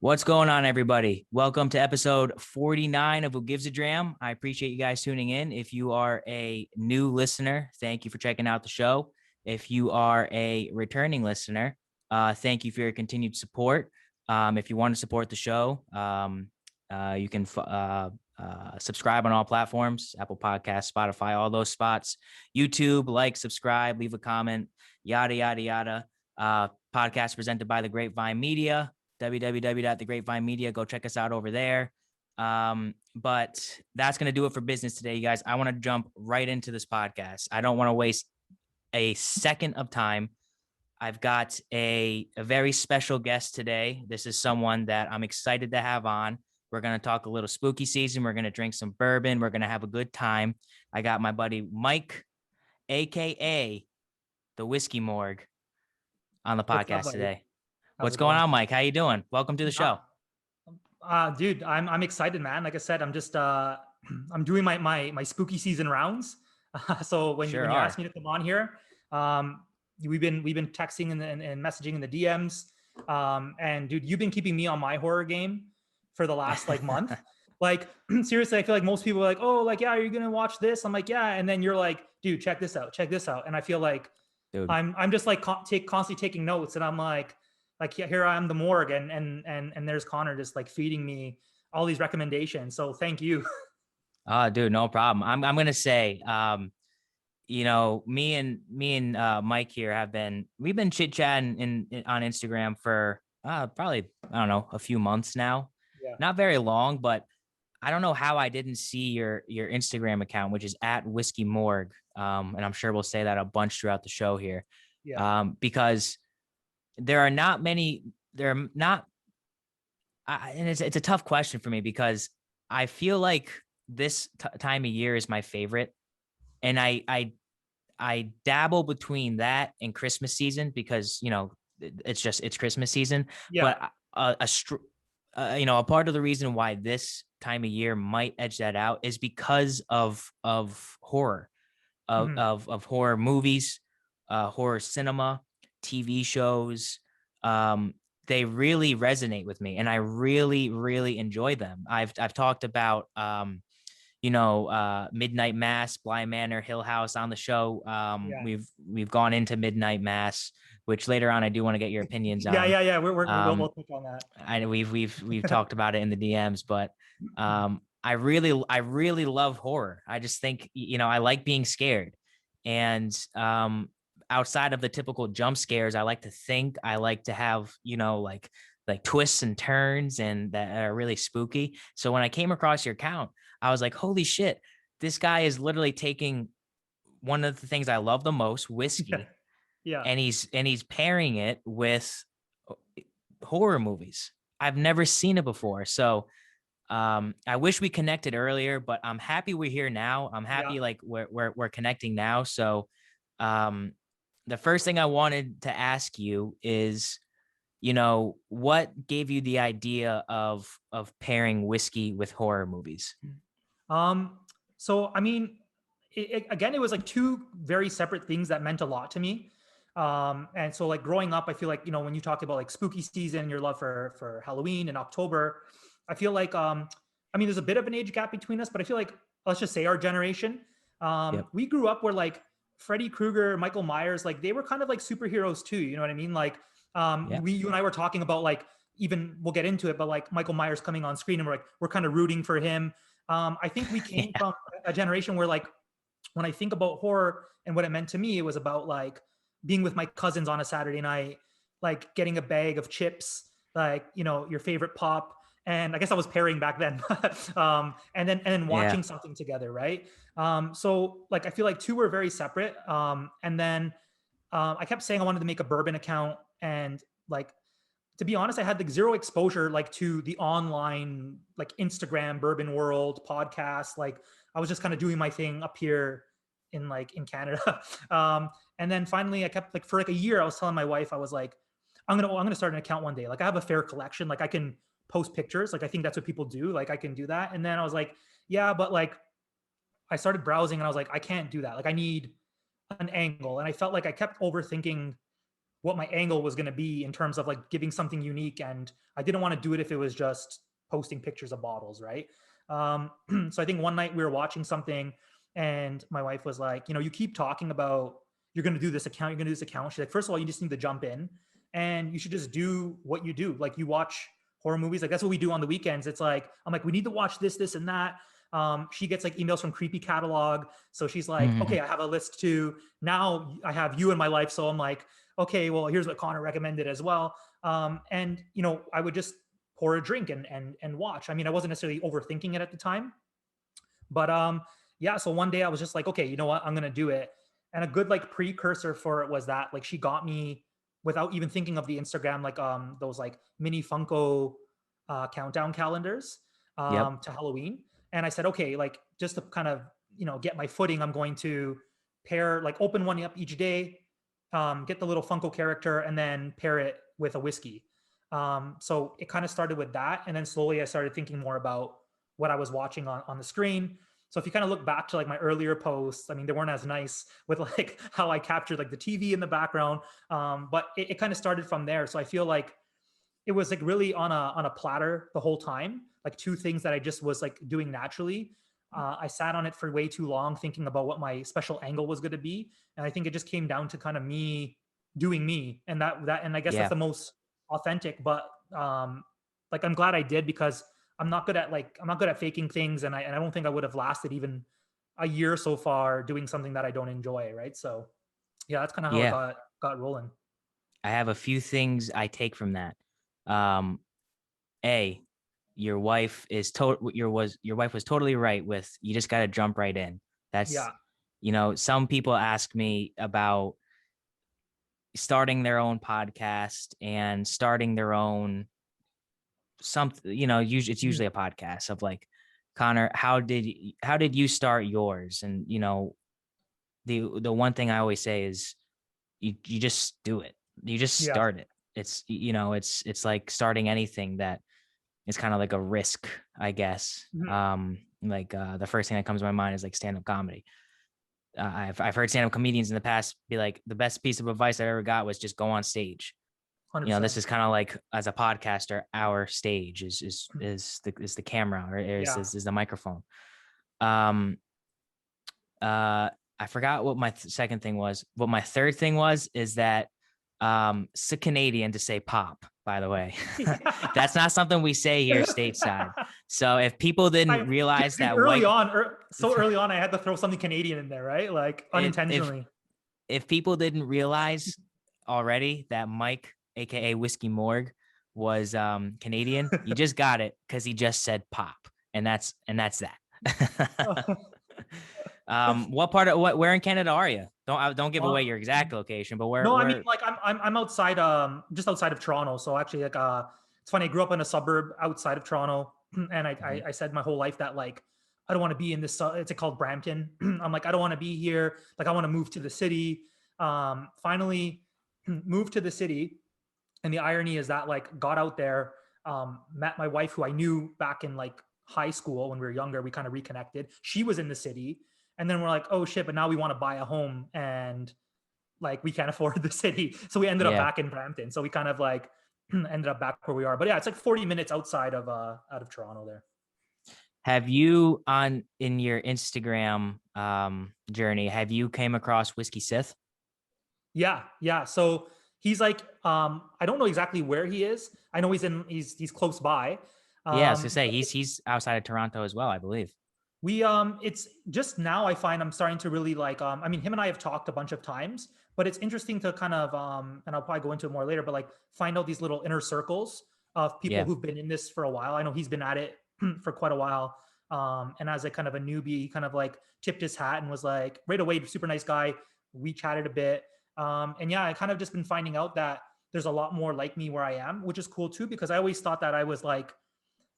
What's going on, everybody? Welcome to episode 49 of Who Gives a Dram. I appreciate you guys tuning in. If you are a new listener, thank you for checking out the show. If you are a returning listener, thank you for your continued support. If you want to support the show, you can subscribe on all platforms, Apple Podcasts, Spotify, all those spots, YouTube, like, subscribe, leave a comment, yada, yada, yada. Podcast presented by the Grapevine Media. www.thegrapevinemedia. Go check us out over there. But that's going to do it for business today, you guys. I want to jump right into this podcast. I don't want to waste a second of time. I've got a very special guest today. This is someone that I'm excited to have on. We're going to talk a little spooky season. We're going to drink some bourbon. We're going to have a good time. I got my buddy Mike, aka the Whiskey Morgue, on the What's up, podcast buddy? today. How's What's it going going? on, Mike? How you doing? Welcome to the show. Dude, I'm excited, man. Like I said, I'm just I'm doing my spooky season rounds. So when Sure you are. asked me to come on here, we've been texting and messaging in the DMs. And dude, you've been keeping me on my horror game for the last like month. Like seriously, I feel like most people are like, oh, like yeah, you're gonna watch this. I'm like, yeah, and then you're like, dude, check this out, check this out, and I feel like Dude. I'm just like constantly taking notes, and I'm like here I am, the morgue, and there's Connor just like feeding me all these recommendations. So thank you. Dude, no problem. I'm gonna say, me and Mike here we've been chit chatting on Instagram for probably, I don't know, a few months now. Yeah. Not very long, but I don't know how I didn't see your Instagram account, which is at Whiskey Morgue. And I'm sure we'll say that a bunch throughout the show here. Yeah. Because there are not many, there are not, and it's a tough question for me because I feel like this time of year is my favorite, and I dabble between that and Christmas season because it's Christmas season. Yeah. But a part of the reason why this time of year might edge that out is because of horror, Mhm. of horror movies, horror cinema, TV shows. They really resonate with me, and I really, really enjoy them. I've talked about Midnight Mass, Bly Manor, Hill House on the show. Yeah. We've gone into Midnight Mass, which later on I do want to get your opinions Yeah. on. Yeah. Yeah. We'll Um, both touch on that. we've talked about it in the DMs, but I really love horror. I just think, I like being scared, and outside of the typical jump scares, I like to think. I like to have like twists and turns and that are really spooky. So when I came across your account, I was like, holy shit, this guy is literally taking one of the things I love the most, whiskey, Yeah. and he's pairing it with horror movies. I've never seen it before. So I wish we connected earlier, but I'm happy we're here now. I'm Yeah. happy like we're connecting now. So um the first thing I wanted to ask you is, what gave you the idea of pairing whiskey with horror movies? So I mean, again, it was like two very separate things that meant a lot to me. And so like growing up, I feel like, when you talk about like spooky season, your love for Halloween in October, I feel like I mean there's a bit of an age gap between us, but I feel like, let's just say our generation, Yep. we grew up where like Freddy Krueger, Michael Myers, like they were kind of like superheroes too. You know what I mean? Like Yeah. you and I were talking about like, even we'll get into it, but like Michael Myers coming on screen and we're kind of rooting for him. I think we came Yeah. from a generation where like when I think about horror and what it meant to me, it was about like being with my cousins on a Saturday night, like getting a bag of chips, like, your favorite pop. And I guess I was pairing back then. And then Yeah. watching something together, right? So like I feel like two were very separate. And then I kept saying I wanted to make a bourbon account, and like to be honest, I had like zero exposure like to the online like Instagram bourbon world podcast. Like I was just kind of doing my thing up here in Canada. And then finally I kept like for like a year, I was telling my wife, I was like, I'm gonna start an account one day. Like I have a fair collection. Like I can post pictures. Like I think that's what people do. Like I can do that. And then I was like, yeah, but like I started browsing and I was like, I can't do that. Like I need an angle. And I felt like I kept overthinking what my angle was going to be in terms of like giving something unique. And I didn't want to do it if it was just posting pictures of bottles, right? So I think one night we were watching something and my wife was like, you keep talking about you're going to do this account, you're going to do this account. She's like, first of all, you just need to jump in and you should just do what you do. Like you watch horror movies. Like that's what we do on the weekends. It's like, I'm like, we need to watch this, and that. She gets like emails from Creepy Catalog. So she's like, okay, I have a list too. Now I have you in my life. So I'm like, okay, well, here's what Connor recommended as well. And I would just pour a drink and watch. I mean, I wasn't necessarily overthinking it at the time, but yeah. So one day I was just like, okay, you know what, I'm gonna do it. And a good like precursor for it was that like she got me without even thinking of the Instagram, like those like mini Funko countdown calendars Yep. to Halloween. And I said, okay, like just to kind of get my footing, I'm going to open one up each day, get the little Funko character, and then pair it with a whiskey. So it kind of started with that, and then slowly I started thinking more about what I was watching on the screen. So if you kind of look back to like my earlier posts, I mean, they weren't as nice with like how I captured like the TV in the background, but it kind of started from there. So I feel like it was like really on a platter the whole time, like two things that I just was like doing naturally. I sat on it for way too long thinking about what my special angle was going to be, and I think it just came down to kind of me doing me, and and I guess that's Yeah. the most authentic. But like I'm glad I did, because I'm not good at faking things, and I don't think I would have lasted even a year so far doing something that I don't enjoy, right? So yeah, that's kind of how it Yeah. got rolling. I have a few things I take from that. Um, A, your wife was totally right with, you just got to jump right in. That's, Yeah. some people ask me about starting their own podcast and starting their own something, usually it's Mhm. usually a podcast of like, Connor, how did you start yours? And the one thing I always say is you just do it. You just Yeah. start it. It's like starting anything that is kind of like a risk, I guess. Mhm. Like the first thing that comes to my mind is like stand-up comedy. I've heard stand-up comedians in the past be like, the best piece of advice I ever got was just go on stage. This 100%. is kind of like, as a podcaster, our stage is Mhm. is the camera, or Yeah. is the microphone. Um, I forgot what my second thing was. What my third thing was is that it's a Canadian to say pop, by the way. That's not something we say here stateside. So if people didn't I realize that early white on, so early on, I had to throw something Canadian in there, right? Like if unintentionally. people didn't realize already that Mike, aka Whiskey Morgue, was Canadian, you just got it because he just said pop. And that's that. Where in Canada are you? Don't give away Uh, your exact location, but no, I mean, where like I'm outside, just outside of Toronto. So actually, like, it's funny. I grew up in a suburb outside of Toronto, and Mhm. I said my whole life that like I don't want to be in this. It's called Brampton. I'm like, I don't want to be here. Like I want to move to the city. Finally, moved to the city, and the irony is that like got out there, met my wife who I knew back in like high school when we were younger. We kind of reconnected. She was in the city, and then we're like, oh shit, but now we want to buy a home, and like we can't afford the city, so we ended up Yeah. back in Brampton. So we kind of like ended up back where we are. But yeah, it's like 40 minutes outside of out of Toronto there. Have you, on in your Instagram journey, have you came across Whiskey Sith? Yeah, yeah. So he's like, I don't know exactly where he is. I know he's close by. Yeah, I was gonna um say he's outside of Toronto as well, I believe. We it's just now I find I'm starting to really like, I mean, him and I have talked a bunch of times, but it's interesting to kind of and I'll probably go into it more later, but like find out these little inner circles of people Yeah. who've been in this for a while. I know he's been at it for quite a while. And as a kind of a newbie, he kind of like tipped his hat and was like right away, super nice guy. We chatted a bit. And yeah, I kind of just been finding out that there's a lot more like me where I am, which is cool too, because I always thought that I was like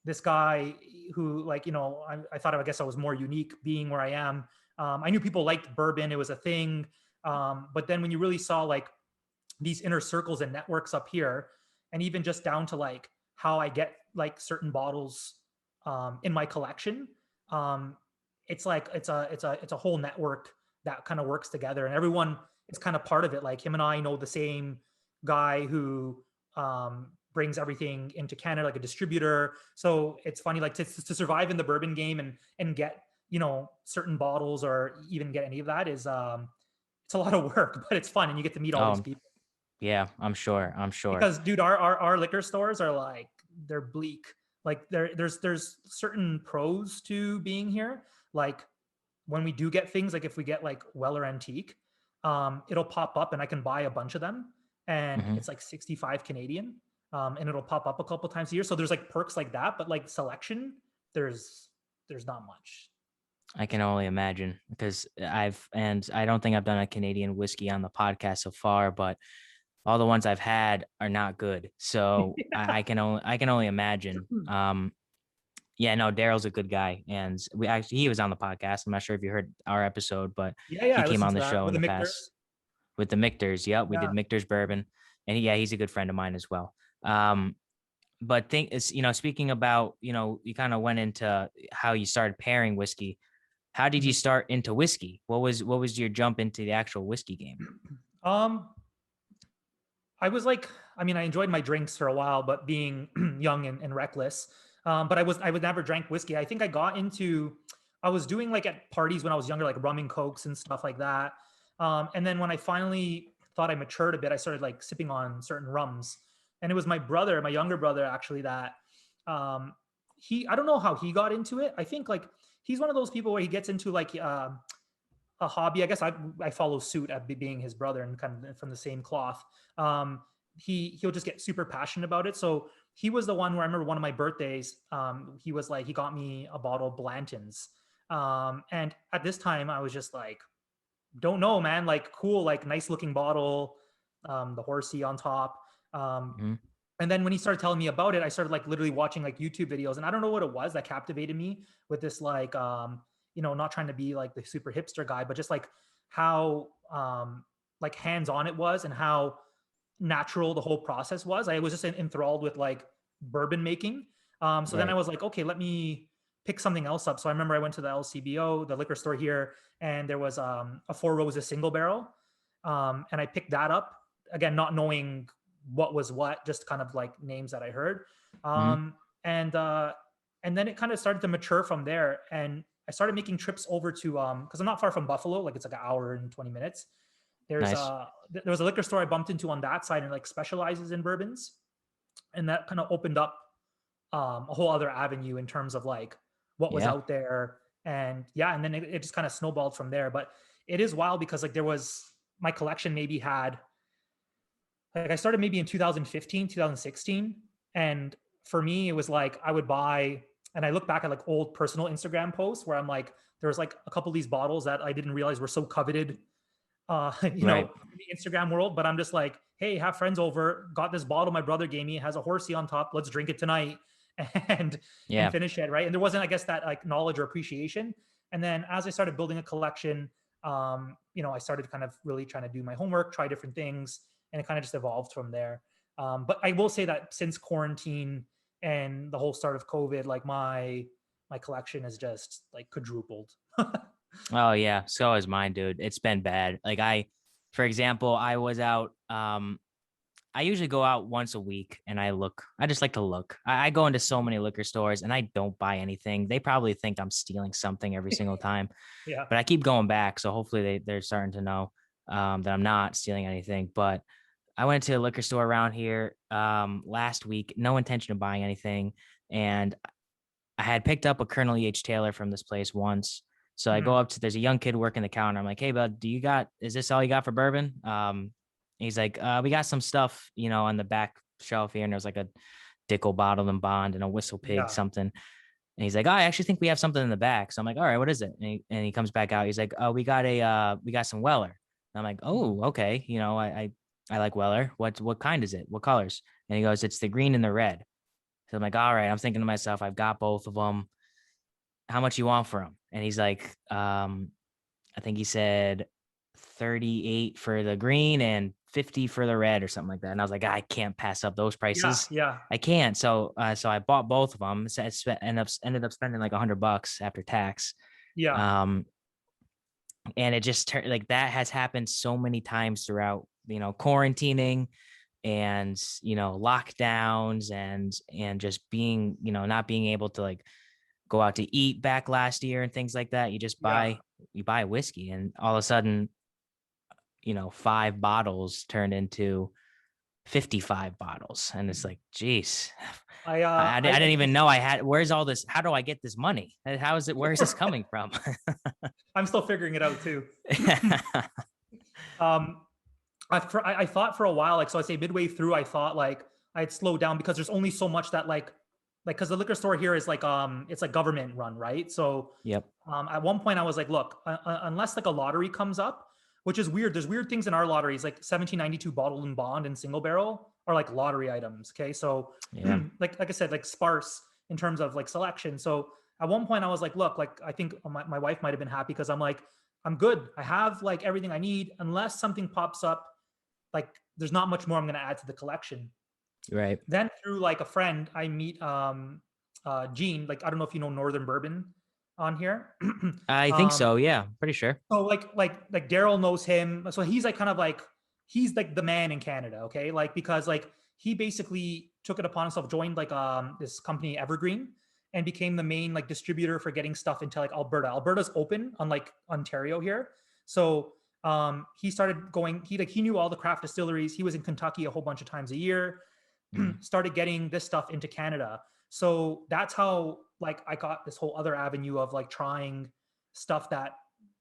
this guy who like, I thought, I guess I was more unique being where I am. I knew people liked bourbon. It was a thing. But then when you really saw like these inner circles and networks up here, and even just down to like how I get like certain bottles in my collection, um, it's like, it's a whole network that kind of works together, and everyone is kind of part of it. Like him and I know the same guy who brings everything into Canada, like a distributor. So it's funny, like to survive in the bourbon game and get, you know, certain bottles or even get any of that is it's a lot of work, but it's fun and you get to meet all these people. Yeah, I'm sure. I'm sure. Because dude, our liquor stores are like, they're bleak. Like there's certain pros to being here. Like when we do get things, like if we get like Weller Antique, it'll pop up and I can buy a bunch of them and Mhm. it's like 65 Canadian. And it'll pop up a couple times a year. So there's like perks like that, but like selection, there's not much. I can only imagine because and I don't think I've done a Canadian whiskey on the podcast so far, but all the ones I've had are not good. So I can only imagine. Yeah, no, Daryl's a good guy, and he was on the podcast. I'm not sure if you heard our episode, but Yeah, he I came listened on to the that show with in the the Mictors. past with the Mictors. Yep, we did Yeah. Mictors bourbon, and yeah, he's a good friend of mine as well. But think is speaking about you kind of went into how you started pairing whiskey. How did you Mhm. start into whiskey? What was your jump into the actual whiskey game? Um, I was like, I mean, I enjoyed my drinks for a while, but being young and reckless. But I would never drank whiskey. I think I got into, I was doing like at parties when I was younger, like rum and cokes and stuff like that. And then when I finally thought I matured a bit, I started like sipping on certain rums. And it was my brother, my younger brother, actually, that um, I don't know how he got into it. I think like he's one of those people where he gets into like a hobby. I guess I follow suit at being his brother and kind of from the same cloth. Um, he'll just get super passionate about it. So he was the one where I remember one of my birthdays. He was like he got me a bottle of Blanton's, and at this time I was just like, don't know, man. Like cool, like nice looking bottle, the horsey on top. Um, Mhm. and then when he started telling me about it, I started like literally watching like YouTube videos, and I don't know what it was that captivated me with this like not trying to be like the super hipster guy, but just like how like hands-on it was and how natural the whole process was. I was just enthralled with like bourbon making. So then I Right. was like, okay, let me pick something else up. So I remember I went to the LCBO, the liquor store here, and there was a Four Roses single barrel. And I picked that up again, not knowing what was what, just kind of like names that I heard. Mhm. Um, and uh, and then it kind of started to mature from there. And I started making trips over to because I'm not far from Buffalo, like it's like an hour and 20 minutes. Nice. There was a liquor store I bumped into on that side and like specializes in bourbons, and that kind of opened up a whole other avenue in terms of like what was Yeah. out there. And yeah, and then it just kind of snowballed from there. But it is wild because like there was my collection maybe had like I started maybe in 2015, 2016. And for me, it was like I would buy, and I look back at like old personal Instagram posts where I'm like, there was like a couple of these bottles that I didn't realize were so coveted, Right. in the Instagram world. But I'm just like, hey, have friends over, got this bottle my brother gave me, it has a horsey on top, let's drink it tonight and Yeah. finish it, right? And there wasn't, I guess, that like knowledge or appreciation. And then as I started building a collection, I started kind of really trying to do my homework, try different things, and it kind of just evolved from there. But I will say that since quarantine and the whole start of COVID, like my collection has just like quadrupled. Oh yeah. So is mine, dude. It's been bad. Like for example, I was out. I usually go out once a week and I look. I just like to look. I go into so many liquor stores and I don't buy anything. They probably think I'm stealing something every single time, Yeah. but I keep going back. So hopefully they're starting to know that I'm not stealing anything. But I went to a liquor store around here last week, no intention of buying anything, and I had picked up a Colonel E.H. Taylor from this place once. So I go Mhm. up to, there's a young kid working the counter. I'm like, hey, bud, is this all you got for bourbon? He's like, we got some stuff, on the back shelf here. And there's like a Dickel bottled and bond and a whistle pig, Yeah. something. And he's like, oh, I actually think we have something in the back. So I'm like, all right, what is it? And he comes back out. He's like, oh, we got some Weller. And I'm like, Mhm. oh, okay. I like Weller. What kind is it? What colors? And he goes, it's the green and the red. So I'm like, all right. I'm thinking to myself, I've got both of them. How much you want for them? And he's like, I think he said 38 for the green and 50 for the red or something like that. And I was like, I can't pass up those Yeah. prices. Yeah. I can't. So I bought both of them. So ended up spending like $100 after tax. Yeah. Um, and it just turned like that has happened so many times throughout, quarantining, and lockdowns and just being not being able to like go out to eat back last year and things like that. Yeah. You buy whiskey, and all of a sudden 5 bottles turned into 55 bottles, and it's like, geez. I I didn't even know I had. Where's all this? How do I get this money? How is it? Where is this coming from? I'm still figuring it out too. um, I thought for a while, like, so I say midway through, I thought like I'd slow down because there's only so much that because the liquor store here is like, it's like government run, right? So, Yep. at one point I was like, look, unless like a lottery comes up, which is weird. There's weird things in our lotteries, like 1792 bottled and bond and single barrel are like lottery items. Okay. So Yeah. like I said, like sparse in terms of like selection. So at one point I was like, look, like I think my wife might've been happy because I'm like, I'm good. I have like everything I need unless something pops up. Like there's not much more I'm going to add to the collection. Right. Then through like a friend, I meet Gene. Like I don't know if you know Northern Bourbon on here. I think um, so. Yeah. Pretty sure. so like Daryl knows him. So he's like kind of like he's like the man in Canada, okay? Like because like he basically took it upon himself, joined like this company Evergreen and became the main like distributor for getting stuff into like Alberta. Alberta's open unlike Ontario here. So he started going, he knew all the craft distilleries. He was in Kentucky a whole bunch of times a year, Mm. started getting this stuff into Canada. So that's how like I got this whole other avenue of like trying stuff that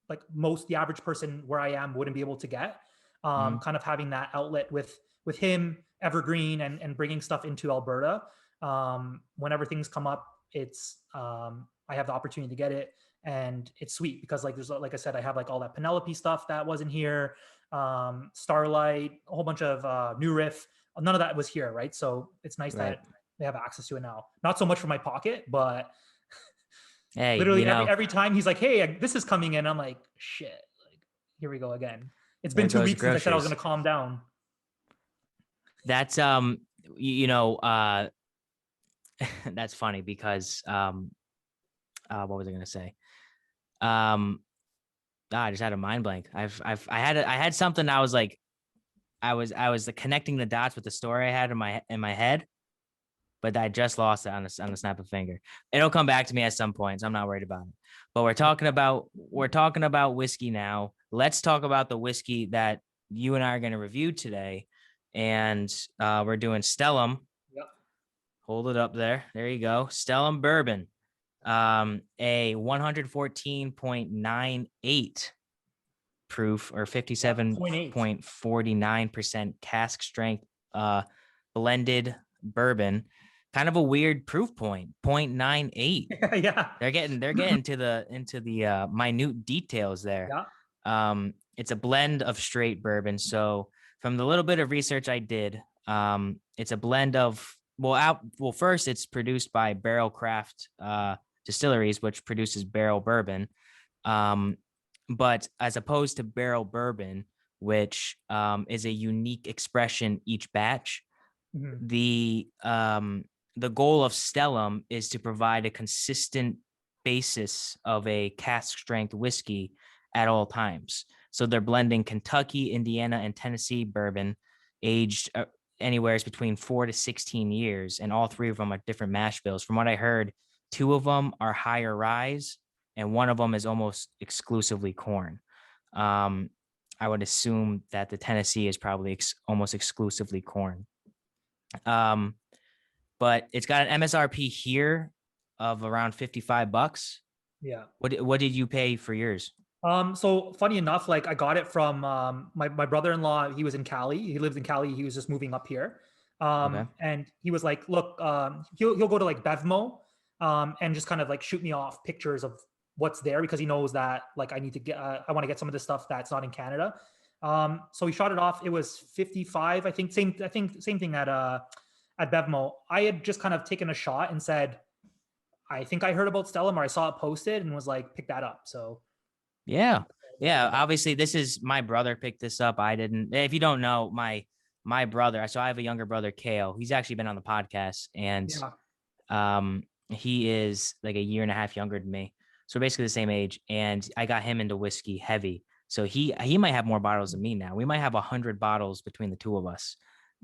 like most the average person where I am wouldn't be able to get. Mm. Kind of having that outlet with him, Evergreen, and bringing stuff into Alberta. Whenever things come up, it's I have the opportunity to get it, and it's sweet because like there's like I said, I have like all that Penelope stuff that wasn't here, Starlight, a whole bunch of New Riff. None of that was here, right? So it's nice Right. that they have access to it now. Not so much for my pocket, but Hey, literally every time he's like, "Hey, this is coming in," I'm like, "Shit!" Like, here we go again. It's been there two goes the weeks since I said I was going groceries. to calm down. That's that's funny because what was I gonna say? Um I just had a mind blank. I had something. I was like, I was like, connecting the dots with the story I had in my head, but I just lost it on the snap of a finger. It'll come back to me at some point, so I'm not worried about it. But we're talking about whiskey now. Let's talk about the whiskey that you and I are going to review today, and we're doing Stellum. Yep. Hold it up there. There you go. Stellum Bourbon. A 114.98 proof or Yep. 0.8. 57.49% cask strength blended bourbon. Kind of a weird proof point, 0.98. Yeah. They're getting into the minute details there. Yeah. It's a blend of straight bourbon. So from the little bit of research I did, it's a blend of first it's produced by Barrel Craft Distilleries, which produces barrel bourbon. Um, but as opposed to barrel bourbon, which is a unique expression each batch, Mhm. the goal of Stellum is to provide a consistent basis of a cask strength whiskey at all times. So they're blending Kentucky, Indiana, and Tennessee bourbon, aged anywhere between 4 to 16 years, and all 3 of them are different mash bills. From what I heard, 2 of them are higher rise, and 1 of them is almost exclusively corn. Um, I would assume that the Tennessee is probably almost exclusively corn. Um, but it's got an MSRP here of around $55. Yeah. What did you pay for yours? So funny enough, like I got it from my brother-in-law. He was in Cali. He lives in Cali. He was just moving up here. Okay. And he was like, look, he'll go to like Bevmo, and just kind of like shoot me off pictures of what's there because he knows that like I need to get I want to get some of the stuff that's not in Canada. So he shot it off. It was 55, I think. Same thing at Bevmo. I had just kind of taken a shot and said, I think I heard about Stellum or I saw it posted and was like, pick that up. So Yeah. that's what Yeah. I got. Obviously, this is my brother picked this up. I didn't. If you don't know, my brother, so I have a younger brother, Kale. He's actually been on the podcast, and Yeah. he is like a year and a half younger than me. So we're basically the same age. And I got him into whiskey heavy. So he might have more bottles than me now. We might have 100 bottles between the two of us.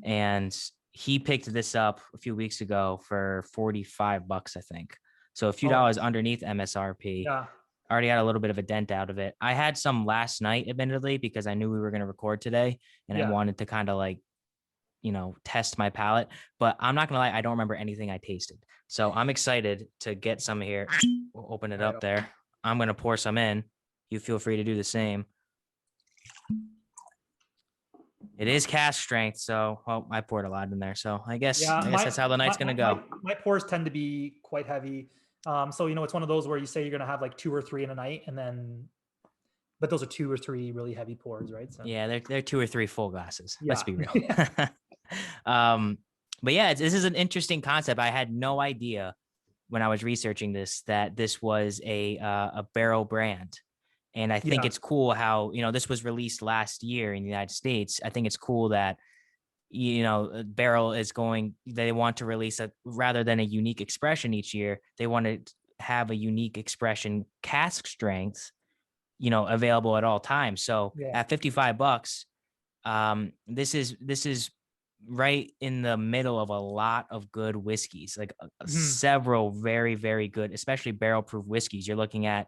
and he picked this up a few weeks ago for $45, I think. So a few Oh, dollars nice. underneath MSRP. Yeah. Already got a little bit of a dent out of it. I had some last night, admittedly, because I knew we were going to record today, and I Yeah. wanted to kind of like, test my palate. But I'm not gonna lie, I don't remember anything I tasted. So I'm excited to get some here. We'll open it Right. up there. I'm gonna pour some in. You feel free to do the same. It is cask strength, so I poured a lot in there. So I guess Yeah. that's how the night's gonna go. My pours tend to be quite heavy. So it's one of those where you say you're gonna have like 2 or 3 in a night, and then but those are 2 or 3 really heavy pours, right? So Yeah, they're 2 or 3 full glasses. Let's yeah. be real. Yeah. um, but yeah, this is an interesting concept. I had no idea when I was researching this that this was a barrel brand. And I think Yeah. it's cool how, this was released last year in the United States. I think it's cool that, Barrel is they want to release rather than a unique expression each year, they want to have a unique expression cask strength, available at all times. So Yeah. at $55, this is right in the middle of a lot of good whiskeys, like Mhm. several very, very good, especially barrel proof whiskeys. You're looking at,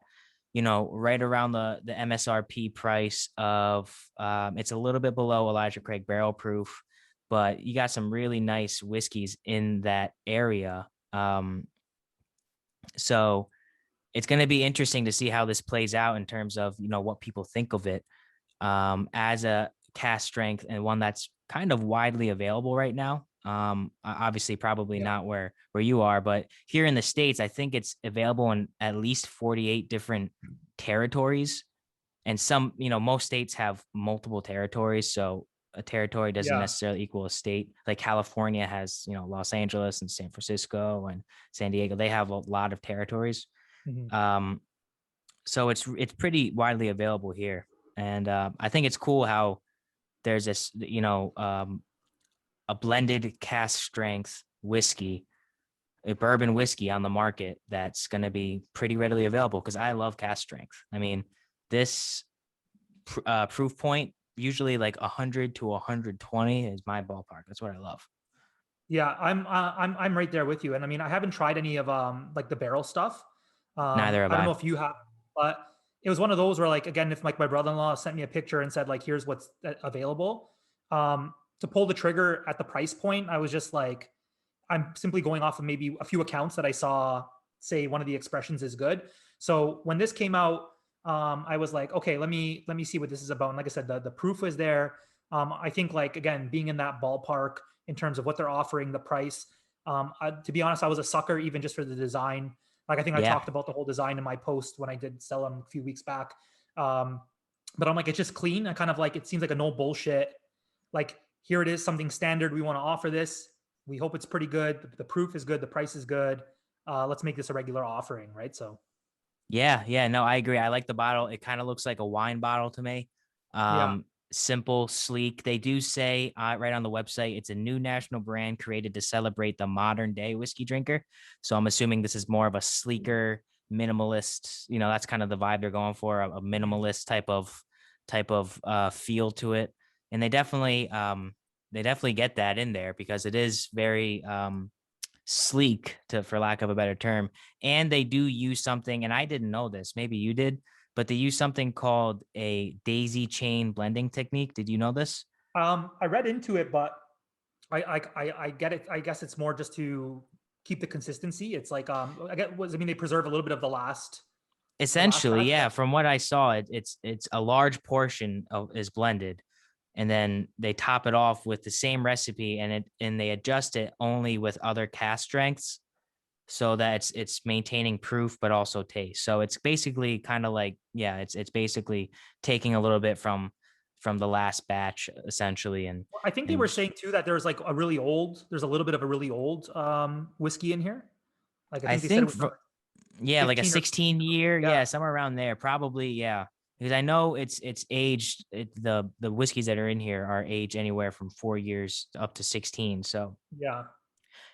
right around the MSRP price of, it's a little bit below Elijah Craig barrel proof, but you got some really nice whiskeys in that area. So it's going to be interesting to see how this plays out in terms of, what people think of it, as a cast strength and one that's kind of widely available right now. Obviously, probably Yeah. not where you are, but here in the States, I think it's available in at least 48 different territories. And some, most states have multiple territories. So a territory doesn't Yeah. necessarily equal a state. Like California has, Los Angeles and San Francisco and San Diego. They have a lot of territories. Mhm. Um, so it's pretty widely available here, and I think it's cool how there's this, a blended cask strength whiskey, a bourbon whiskey on the market that's going to be pretty readily available, because I love cask strength. I mean, this proof point, usually like 100 to 120 is my ballpark. That's what I love. Yeah, I'm right there with you. And I mean, I haven't tried any of like the barrel stuff. Neither have I don't know I. if you have, but it was one of those where like again, if like my brother-in-law sent me a picture and said like here's what's available, to pull the trigger at the price point, I was just like I'm simply going off of maybe a few accounts that I saw say one of the expressions is good. So when this came out, I was like, okay, let me see what this is about. And like I said, the proof was there. I think like again, being in that ballpark in terms of what they're offering, the price. To be honest, I was a sucker even just for the design. Like I think I Yeah. talked about the whole design in my post when I did sell them a few weeks back. Um, but I'm like, it's just clean. I kind of like it seems like a no bullshit. Like here it is, something standard. We want to offer this. We hope it's pretty good. The proof is good. The price is good. Let's make this a regular offering, right? So Yeah, yeah, no, I agree. I like the bottle. It kind of looks like a wine bottle to me. yeah, Simple, sleek. They do say right on the website, it's a new national brand created to celebrate the modern day whiskey drinker. So I'm assuming this is more of a sleeker, minimalist. That's kind of the vibe they're going for, a minimalist type of feel to it. And they definitely get that in there, because it is very sleek, to for lack of a better term. And they do use something, and I didn't know this, maybe you did, but they use something called a daisy chain blending technique. Did you know this? I read into it, but I get it. I guess it's more just to keep the consistency. It's like I get was I mean they preserve a little bit of the last Essentially, batch, yeah, but from what I saw, it's a large portion of is blended, and then they top it off with the same recipe, and they adjust it only with other cast strengths, so that it's maintaining proof but also taste. So it's basically kind of like, yeah, it's basically taking a little bit from the last batch, essentially. and I think they were and saying too that there's a little bit of a really old whiskey in here. Like I I think they said it think was from yeah, like a 15 or 16 year, yeah, yeah, somewhere around there, probably, yeah. Because I know it's aged, the whiskeys that are in here are aged anywhere from 4 years up to 16. So yeah,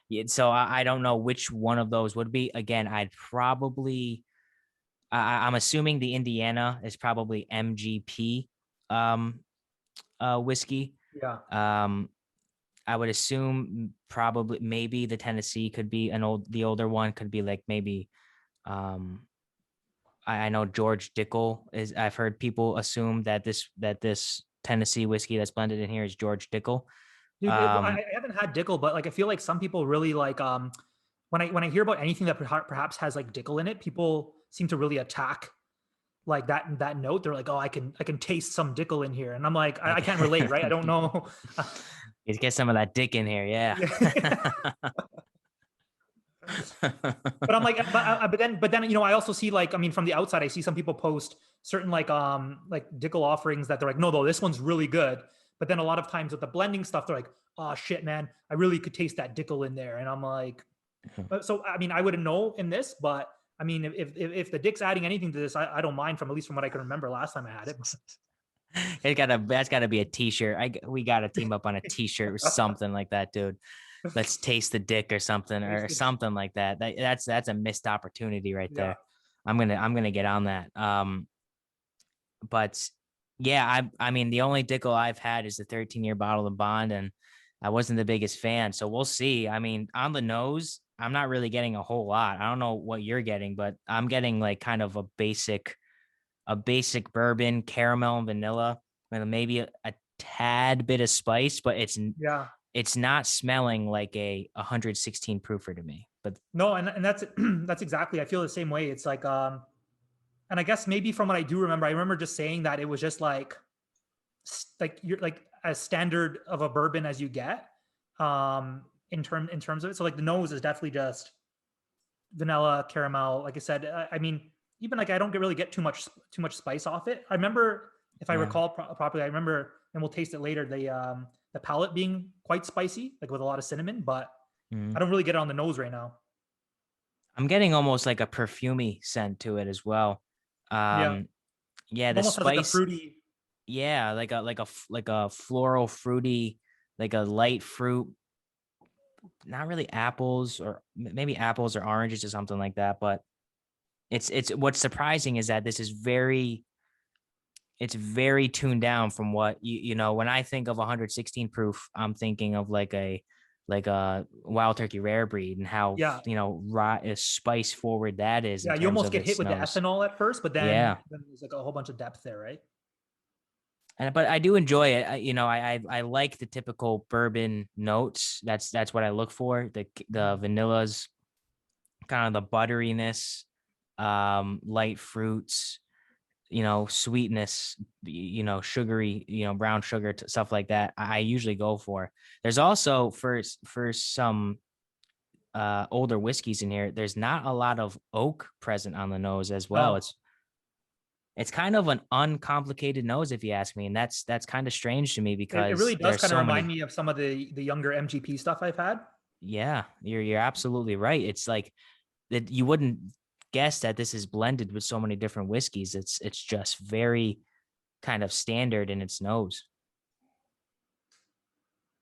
yeah, so I don't know which one of those would be. Again, I'd probably, I'm assuming the Indiana is probably MGP whiskey. yeah. Um, I would assume probably maybe the Tennessee could be the older one could be like maybe um I know George Dickel is. I've heard people assume that this Tennessee whiskey that's blended in here is George Dickel. Dude, I haven't had Dickel, but like I feel like some people really like when I hear about anything that perhaps has like Dickel in it, people seem to really attack like that note. They're like, oh, I can taste some Dickel in here, and I'm like, I Like, can't relate, right? I don't know. you get some of that dick in here, yeah. Yeah. But I'm like, but then I also see like, I mean, from the outside, I see some people post certain like Dickel offerings that they're like, no, this one's really good. But then a lot of times with the blending stuff, they're like, oh shit, man, I really could taste that Dickel in there, and I'm like, so I mean, I wouldn't know in this, but I mean, if the Dick's adding anything to this, I don't mind, from at least from what I can remember last time I had it. That's gotta be a t-shirt. We gotta team up on a t-shirt or something like that, dude. Let's taste the dick or something like that. That's a missed opportunity right Yeah. there. I'm gonna get on that. But yeah, I mean the only Dickel I've had is the 13-year bottle of Bond, and I wasn't the biggest fan. So we'll see. I mean, on the nose, I'm not really getting a whole lot. I don't know what you're getting, but I'm getting like kind of a basic bourbon, caramel and vanilla, with maybe a tad bit of spice, but Yeah. it's not smelling like a 116 proofer to me. But No, and that's that's exactly. I feel the same way. It's like and I guess maybe from what I do remember, I remember just saying that it was just like you're like as standard of a bourbon as you get, in terms of it. So like the nose is definitely just vanilla, caramel. Like I said, I mean, even like I don't really get too much spice off it. I remember, if I yeah. recall properly, I remember, and we'll taste it later, the palate being quite spicy, like with a lot of cinnamon, but I Mhm. don't really get it on the nose right now. I'm getting almost like a perfumey scent to it as well. Yeah, Um, yeah, it the almost has like a spice, fruity. yeah, like a floral fruity, like a light fruit, not really apples or maybe apples or oranges or something like that. But it's what's surprising is that this is very tuned down from what when I think of 116 proof, I'm thinking of like a wild turkey rare breed and how Yeah, spice forward that is in yeah, you terms almost of get hit its with the nose. ethanol at first, but then Yeah. then there's like a whole bunch of depth there, right? But I do enjoy it. I like the typical bourbon notes. That's what I look for. The Mhm. vanillas, kind of the butteriness, light fruits, sweetness, sugary, brown sugar, stuff like that. I usually go for. There's also for some older whiskeys in here. There's not a lot of oak present on the nose as well. No, It's kind of an uncomplicated nose, if you ask me, and that's kind of strange to me it really because does there's kind of so remind many. me of some of the younger MGP stuff I've had. Yeah, you're absolutely right. It's like that you wouldn't guess that this is blended with so many different whiskeys. It's just very kind of standard in its nose.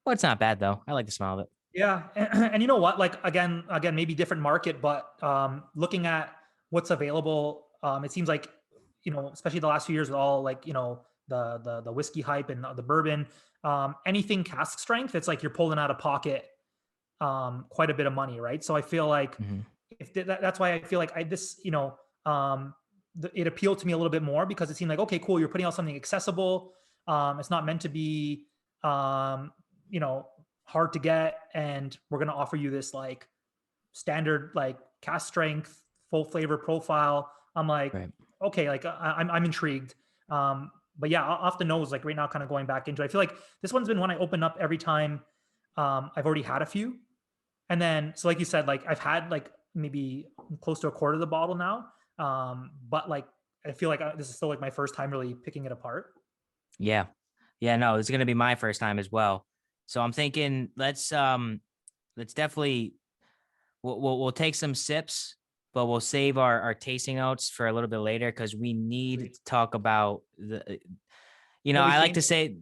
Well, it's not bad though. I like the smell of it. Yeah, and you know what? Like again, maybe different market, but looking at what's available, it seems like, especially the last few years with all like the whiskey hype and the bourbon, anything cask strength, it's like you're pulling out of pocket quite a bit of money, right? So I feel like Hmm. if that's why I feel like it appealed to me a little bit more, because it seemed like, okay, cool, you're putting out something accessible. It's not meant to be um, you know hard to get, and we're going to offer you this like standard like cast strength, full flavor profile. I'm like, Right. okay, like I'm intrigued. But yeah, off the nose, like right now, kind of going back into it, I feel like this one's been one I open up every time. I've already had a few, and then, so like you said, like I've had like maybe close to a quarter of the bottle now. But like I feel like this is still like my first time really picking it apart. Yeah. Yeah. No, it's gonna be my first time as well. So I'm thinking let's definitely we'll take some sips, but we'll save our tasting notes for a little bit later because we need Sweet. to talk about What we I like came to here. say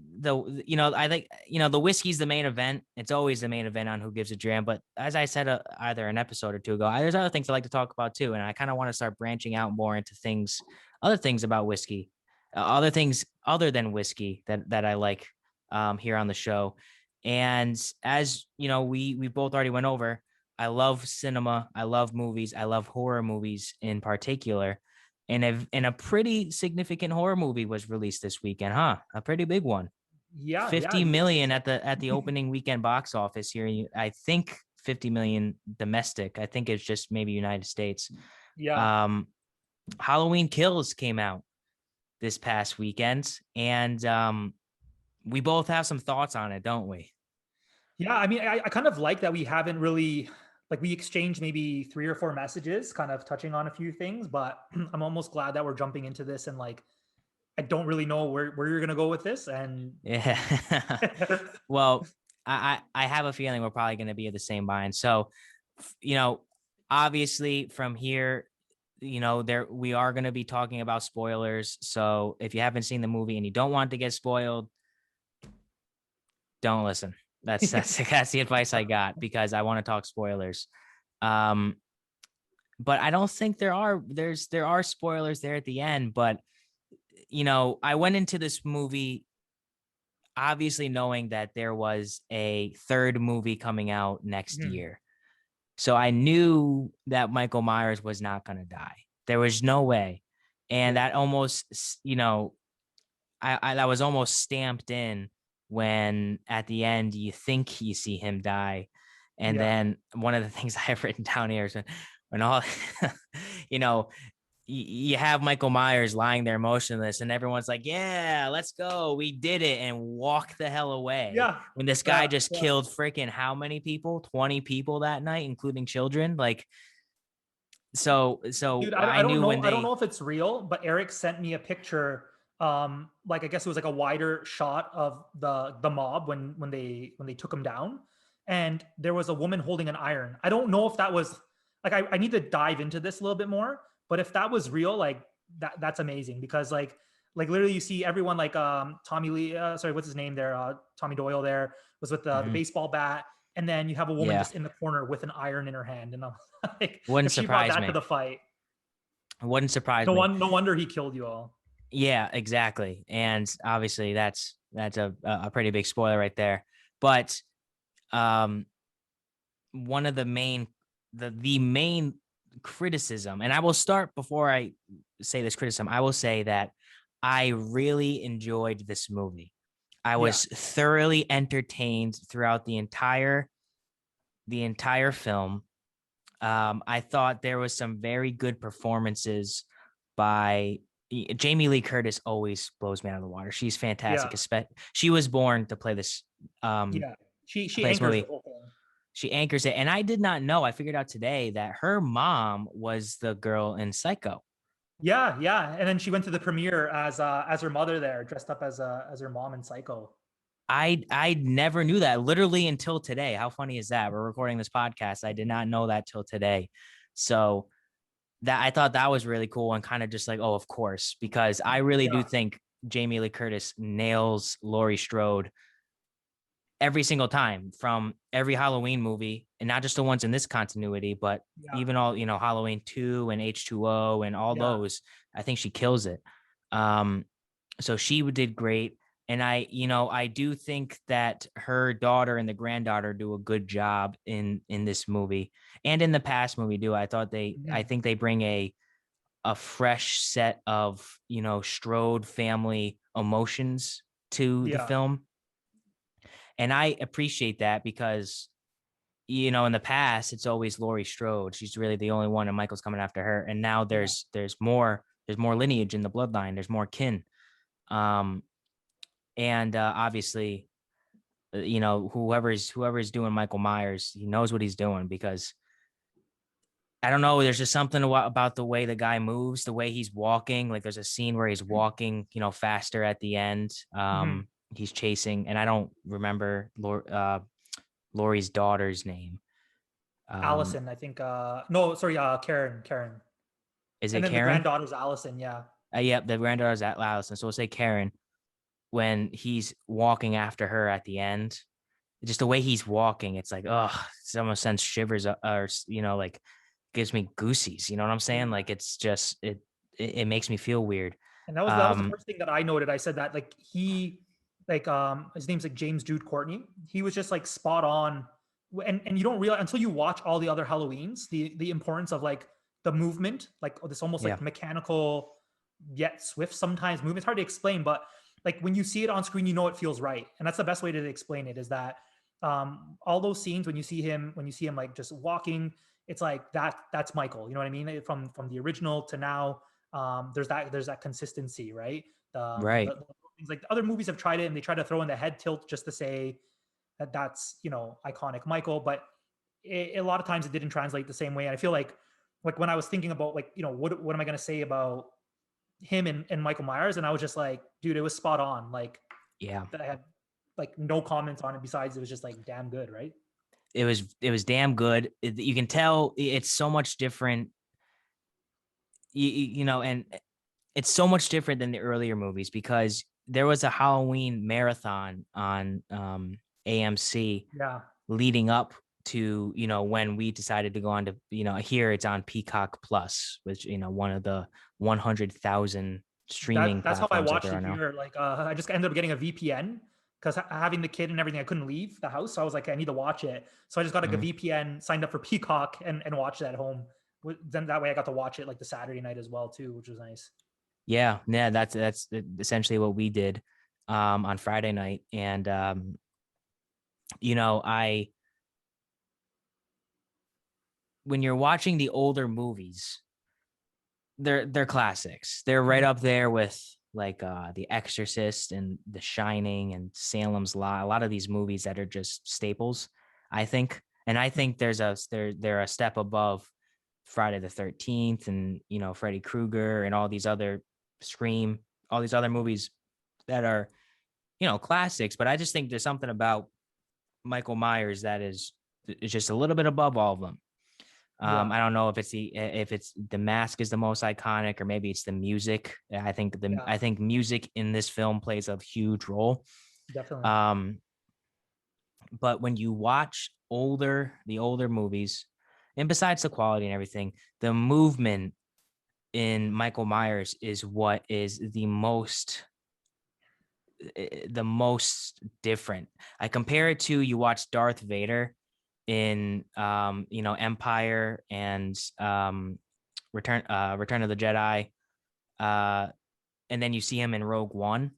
I think, the whiskey's the main event. It's always the main event on Who Gives a Dram. But as I said, either an episode or two ago, there's other things I like to talk about too. And I kind of want to start branching out more into other things about whiskey, other things other than whiskey that I like here on the show. And as you know, we both already went over. I love cinema. I love movies. I love horror movies in particular. And a pretty significant horror movie was released this weekend, huh? A pretty big one. Yeah, 50 you would say million so. at the opening weekend box office here. I think 50 million domestic. I think it's just maybe United States. Yeah. Um, Halloween Kills came out this past weekend, and we both have some thoughts on it, don't we? Yeah, I mean, I kind of like that we haven't really like we exchanged maybe 3 or 4 messages, kind of touching on a few things, but I'm almost glad that we're jumping into this and like I don't really know where you're gonna go with this. And Yeah. Well, I have a feeling we're probably going to be of the same mind. So, you know, obviously from here, you know, there we are going to be talking about spoilers. So if you haven't seen the movie and you don't want to get spoiled, don't listen. That's the advice I got because I want to talk spoilers. Um, but I don't think there are spoilers there at the end. But you know, I went into this movie obviously knowing that there was a third movie coming out next Mhm. year. So I knew that Michael Myers was not going to die. There was no way. And Yeah. that almost, you know, I that was almost stamped in when at the end you think you see him die. And Yeah. then one of the things I have written down here is when all, you know, you have Michael Myers lying there motionless, and everyone's like, "Yeah, let's go, we did it," and walk the hell away. Yeah. When this guy Yeah. just Yeah. killed freaking how many people? 20 people that night, including children. Like, so Dude, I knew when I don't they, know if it's real, but Eric sent me a picture. Like I guess it was like a wider shot of the mob when they took him down, and there was a woman holding an iron. I don't know if that was like I need to dive into this a little bit more, but if that was real, like that's amazing because like literally you see everyone like Tommy Lee, sorry, what's his name there? Tommy Doyle there was with the Mhm. baseball bat, and then you have a woman Yeah, just in the corner with an iron in her hand, and I'm like, wouldn't if she brought surprise that to me. the fight, Wouldn't surprise me. no wonder he killed you all. Yeah, exactly. And obviously that's a pretty big spoiler right there. But um one of the main criticism, and I will start before I say this criticism, I will say that I really enjoyed this movie. I Yeah, was thoroughly entertained throughout the entire film. I thought there was some very good performances by Jamie Lee Curtis. Always blows me out of the water. She's fantastic. yeah, She was born to play yeah. She play this anchors the movie. whole thing. She anchors it. And I did not know. I figured out today that her mom was the girl in Psycho. Yeah, yeah. And then she went to the premiere as her mother there, dressed up as her mom in Psycho. I never knew that literally until today. How funny is that? We're recording this podcast. I did not know that till today. So that I thought that was really cool and kind of just like, oh, of course, because I really do Yeah, think Jamie Lee Curtis nails Laurie Strode every single time from every Halloween movie, and not just the ones in this continuity, but yeah, even all, you know, Halloween 2 and H2O and all yeah, those. I think she kills it. Um, so she did great. And you know, I do think that her daughter and the granddaughter do a good job in this movie and in the past movie do. I mhm, think they bring a fresh set of, you know, Strode family emotions to the yeah, film. And I appreciate that because, you know, in the past, it's always Laurie Strode. She's really the only one, and Michael's coming after her. And now yeah, there's more lineage in the bloodline. There's more kin. Um, and obviously, you know, whoever's doing Michael Myers, he knows what he's doing because I don't know. There's just something about the way the guy moves, the way he's walking. Like there's a scene where he's walking, you know, faster at the end. mhm. He's chasing, and I don't remember Laurie's daughter's name. Um, Allison, I think. No, sorry, Karen. is And it then the Karen? granddaughter's Allison. Yeah, Yep, the granddaughter's at Allison. So we'll say Karen when he's walking after her at the end. Just the way he's walking, it's like, oh, it almost sends shivers or you know, like gives me goosies. You know what I'm saying? yeah. Like it's just it makes me feel weird. And that was the Um, first thing that I noted. I said that like like his name's like James Jude Courtney. He was just like spot on. And you don't realize until you watch all the other Halloweens the importance of like the movement, like this almost Yeah. like mechanical yet swift sometimes movement. It's hard to explain, but like when you see it on screen, you know it feels right. And that's the best way to explain it, is that all those scenes when you see him like just walking, it's like that's Michael. You know what I mean? From the original to now, there's that consistency, right? Right. The things like the other movies have tried it and they try to throw in the head tilt just to say that's iconic Michael, but a lot of times it didn't translate the same way. And I feel like when I was thinking about like what am I going to say about him and Michael Myers, and I was just like, dude, it was spot on. Like Yeah. that I had like no comments on it besides it was just like damn good, right? It was damn good. You can tell it's so much different. And it's so much different than the earlier movies because there was a Halloween marathon on AMC Yeah, leading up to when we decided to go on to here it's on Peacock Plus, which one of the 100,000 streaming that's how I platforms that watched there are it now. here. Like I just ended up getting a VPN because having the kid and everything, I couldn't leave the house, so I was like, I need to watch it. So I just got like a Mhm. VPN, signed up for Peacock, and watched it at home. Then that way I got to watch it like the Saturday night as well too, which was nice. Yeah, that's essentially what we did on Friday night. And I when you're watching the older movies, they're classics. They're right Mhm. up there with like The Exorcist and The Shining and Salem's Lot. A lot of these movies that are just staples, I think. And I think they're a step above Friday the 13th and Freddy Krueger and all these other Scream, all these other movies that are classics. But I just think there's something about Michael Myers that is just a little bit above all of them. Yeah, I don't know if it's the mask is the most iconic or maybe it's the music. yeah, I think music in this film plays a huge role. definitely. Um, but when you watch the older movies, and besides the quality and everything, the movement in Michael Myers is what is the most different. I compare it to you watch Darth Vader in Empire and Return of the Jedi, uh and then you see him in Rogue One,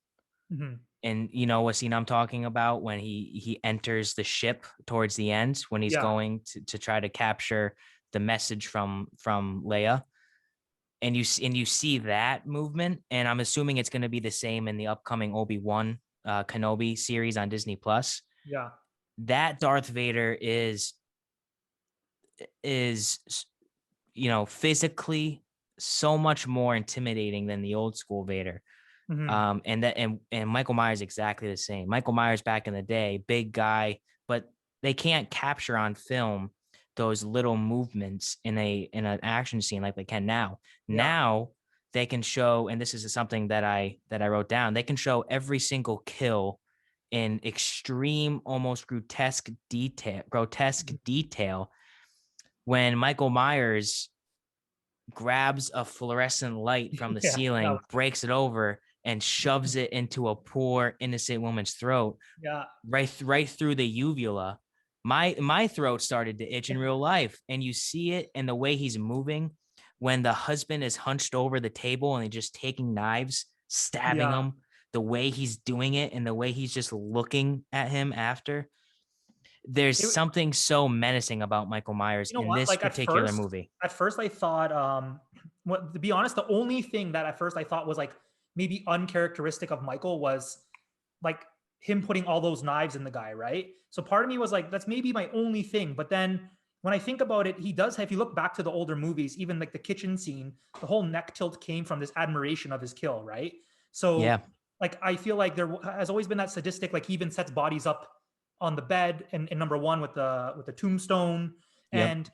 Hmm. and you know what scene I'm talking about when he enters the ship towards the end when he's Yeah, going to try to capture the message from Leia, and you see that movement, and I'm assuming it's going to be the same in the upcoming Obi-Wan Kenobi series on Disney Plus. yeah. That Darth Vader is physically so much more intimidating than the old school Vader. Hmm. And Michael Myers exactly the same. Michael Myers back in the day, big guy, but they can't capture on film those little movements in an action scene like they can now. Yeah, Now they can show, and this is something that I wrote down. They can show every single kill in extreme, almost grotesque mhm. detail. When Michael Myers grabs a fluorescent light from the Yeah, that ceiling, was, breaks it over, and shoves it into a poor innocent woman's throat, yeah, right through the uvula. My throat started to itch in real life, and you see it in the way he's moving when the husband is hunched over the table and he's just taking knives, stabbing yeah. him. The way he's doing it and the way he's just looking at him after. There's It, something so menacing about Michael Myers you know in what? this Like particular movie. at first I thought, what to be honest, the only thing that at first I thought was like maybe uncharacteristic of Michael was like him putting all those knives in the guy, right? So part of me was like, that's maybe my only thing. But then when I think about it, he does have, if you look back to the older movies, even like the kitchen scene, the whole neck tilt came from this admiration of his kill, right? So Yeah. like I feel like there has always been that sadistic, like he even sets bodies up on the bed in number one with the tombstone. Yep. And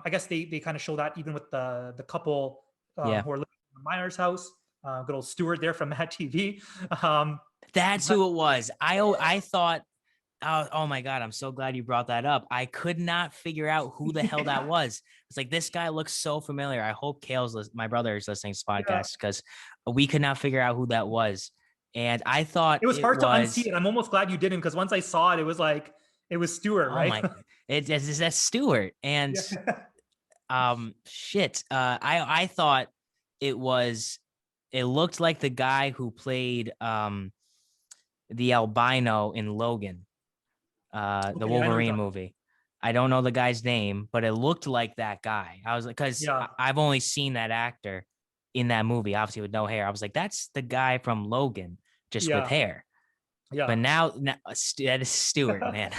I guess they kind of show that even with the couple Yeah. who are living in the Myers house. Good old Stewart there from Mad TV. Um, That's but who it was. I thought, oh my God, I'm so glad you brought that up. I could not figure out who the hell that yeah, was. It's like, this guy looks so familiar. I hope my brother is listening to this yeah. podcast because we could not figure out who that was. And I thought It was it hard to unsee was, it. I'm almost glad you didn't, because once I saw it, it was like it was Stewart, oh right? my, it's that's Stewart. And Yeah. shit. I thought it was, it looked like the guy who played the albino in Logan, the Okay, I know what you're Wolverine talking about. movie. I don't know the guy's name, but it looked like that guy. I was like, because Yeah, I've only seen that actor in that movie, obviously with no hair. I was like, that's the guy from Logan, just with yeah, hair. But yeah. now that is Stewart, man.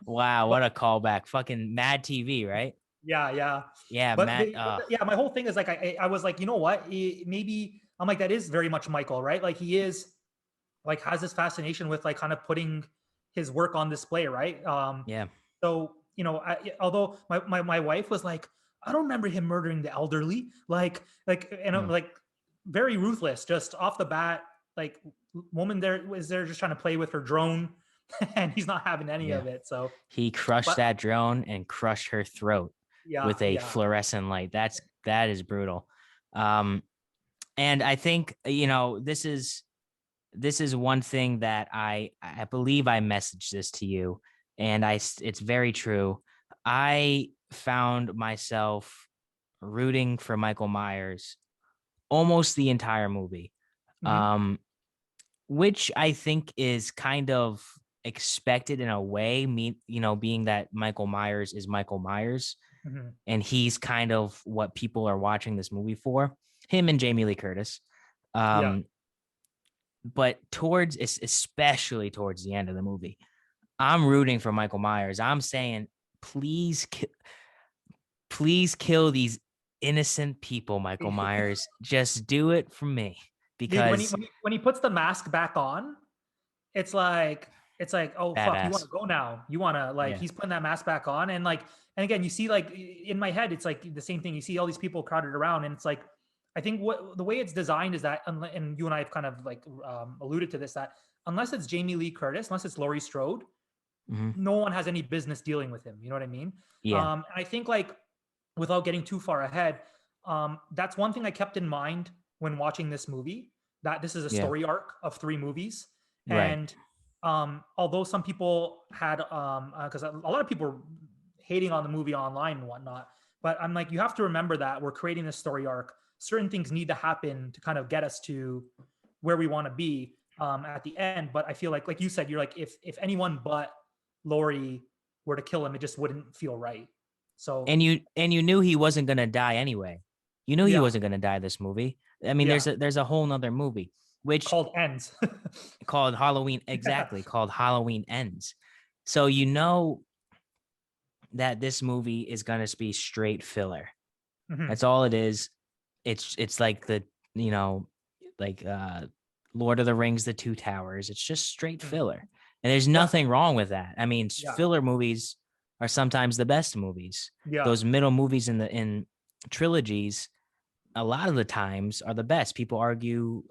Wow, what But a callback. Fucking Mad TV, right? yeah, yeah. Yeah, But Matt. yeah, my whole thing is like I was like, you know what? Maybe I'm like, that is very much Michael, right? Like he is like has this fascination with like kind of putting his work on display, right? Yeah. So although my wife was like, I don't remember him murdering the elderly, and I'm Mm. like very ruthless, just off the bat. Like woman there was there just trying to play with her drone, and he's not having any Yeah. of it. So, He crushed but that drone and crushed her throat yeah, with a yeah. fluorescent light. That is brutal. Um, and I think, this is one thing that I believe I messaged this to you, and it's very true. I found myself rooting for Michael Myers almost the entire movie. Hmm. Um, which I think is kind of expected in a way, being that Michael Myers is Michael Myers Hmm. and he's kind of what people are watching this movie for, him and Jamie Lee Curtis. Yeah. Um, but especially towards the end of the movie, I'm rooting for Michael Myers. I'm saying, please, please kill these innocent people, Michael Myers. Just do it for me Dude, because when he puts the mask back on, it's like oh fuck, you want badass. to go now, you want to like Yeah. he's putting that mask back on, and like and again you see like in my head it's like the same thing. You see all these people crowded around, and it's like I think what the way it's designed is that and you and I have kind of like alluded to this, that unless it's Jamie Lee Curtis, unless it's Laurie Strode, Mhm. no one has any business dealing with him, you know what I mean? Yeah. And I think like without getting too far ahead, that's one thing I kept in mind when watching this movie, that this is a Yeah. story arc of three movies. Right. And although some people had, because a lot of people were hating on the movie online and whatnot, but I'm like, you have to remember that we're creating this story arc. Certain things need to happen to kind of get us to where we want to be at the end. But I feel like you said, you're like, if anyone but Laurie were to kill him, it just wouldn't feel right. So And you knew he wasn't gonna die anyway. You knew he yeah, wasn't gonna die this movie. I mean, yeah, there's a whole nother movie which called Ends. called Halloween, Yeah. exactly, called Halloween Ends. So you know that this movie is gonna be straight filler. Mhm. That's all it is. It's like the, you know, like Lord of the Rings, The Two Towers. It's just straight Mhm. filler. And there's Yeah, nothing wrong with that. I mean, yeah, filler movies are sometimes the best movies. yeah, Those middle movies in trilogies, a lot of the times are the best. People argue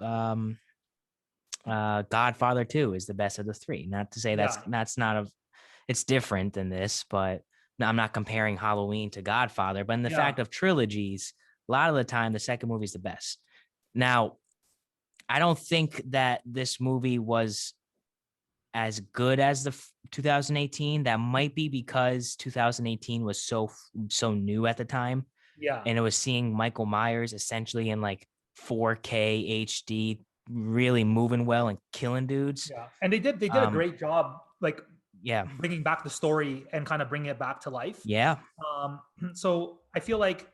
Godfather 2 is the best of the three. Not to say yeah, that's not a, it's different than this, but no, I'm not comparing Halloween to Godfather. But in the yeah, fact of trilogies, a lot of the time the second movie is the best. Now, I don't think that this movie was as good as the 2018. That might be because 2018 was so new at the time, yeah, and it was seeing Michael Myers essentially in like 4K HD, really moving well and killing dudes. yeah. And they did a Um, great job, like yeah, bringing back the story and kind of bringing it back to life. yeah, So I feel like,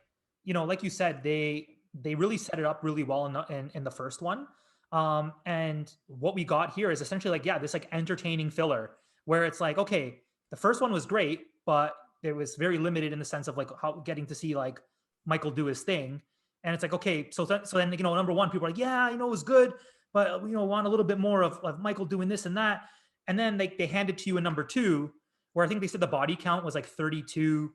like you said, they really set it up really well in the first one. And what we got here is essentially like, yeah, this like entertaining filler where it's like, okay, the first one was great, but it was very limited in the sense of like how getting to see like Michael do his thing. And it's like, okay, so then, number one, people are like, yeah, it was good, but want a little bit more of Michael doing this and that. And then they hand it to you in number two, where I think they said the body count was like 32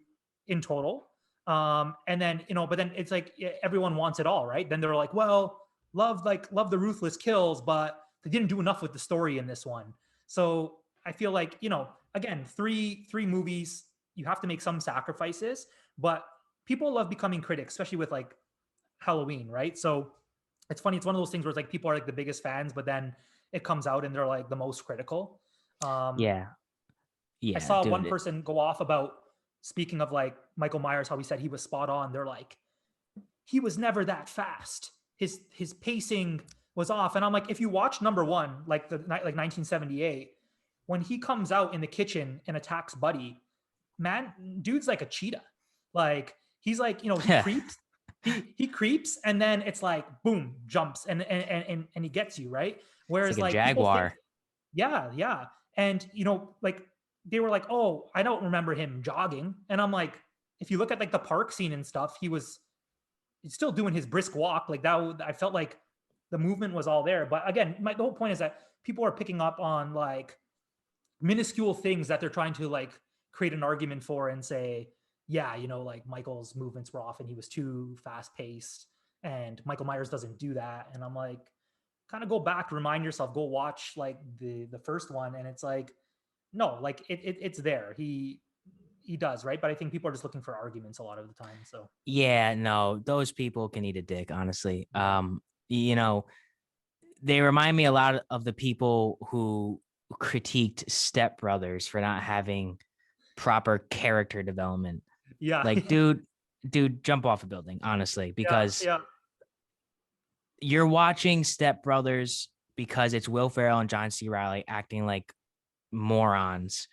in total. And then, but then it's like everyone wants it all, right? Then they're like, well, love the ruthless kills, but they didn't do enough with the story in this one. So I feel like, again, three movies, you have to make some sacrifices, but people love becoming critics, especially with like Halloween, right? So it's funny. It's one of those things where it's like people are like the biggest fans, but then it comes out and they're like the most critical. Um, Yeah. I Yeah, saw one dude. person go off about, speaking of like Michael Myers, how he said he was spot on. They're like, he was never that fast. His pacing was off. And I'm like, if you watch number one, like 1978, when he comes out in the kitchen and attacks Buddy, man, dude's like a cheetah. Like he's like, he creeps. He creeps and then it's like boom, jumps and he gets you, right? It's Whereas like a like people think, jaguar. yeah, yeah. And like they were like, oh, I don't remember him jogging. And I'm like, if you look at like the park scene and stuff, he's still doing his brisk walk. Like that, I felt like the movement was all there. But again, the whole point is that people are picking up on like minuscule things that they're trying to like create an argument for and say, yeah, like Michael's movements were off and he was too fast paced and Michael Myers doesn't do that. And I'm like, kind of go back, remind yourself, go watch like the first one. And it's like, no, like it's there. He does, right? But I think people are just looking for arguments a lot of the time. So Yeah, no, those people can eat a dick, honestly. yeah. You know, they remind me a lot of the people who critiqued Step Brothers for not having proper character development. Yeah. Like, dude, jump off a building, honestly, Yeah. because Yeah. you're watching Step Brothers because it's Will Ferrell and John C. Reilly acting like morons,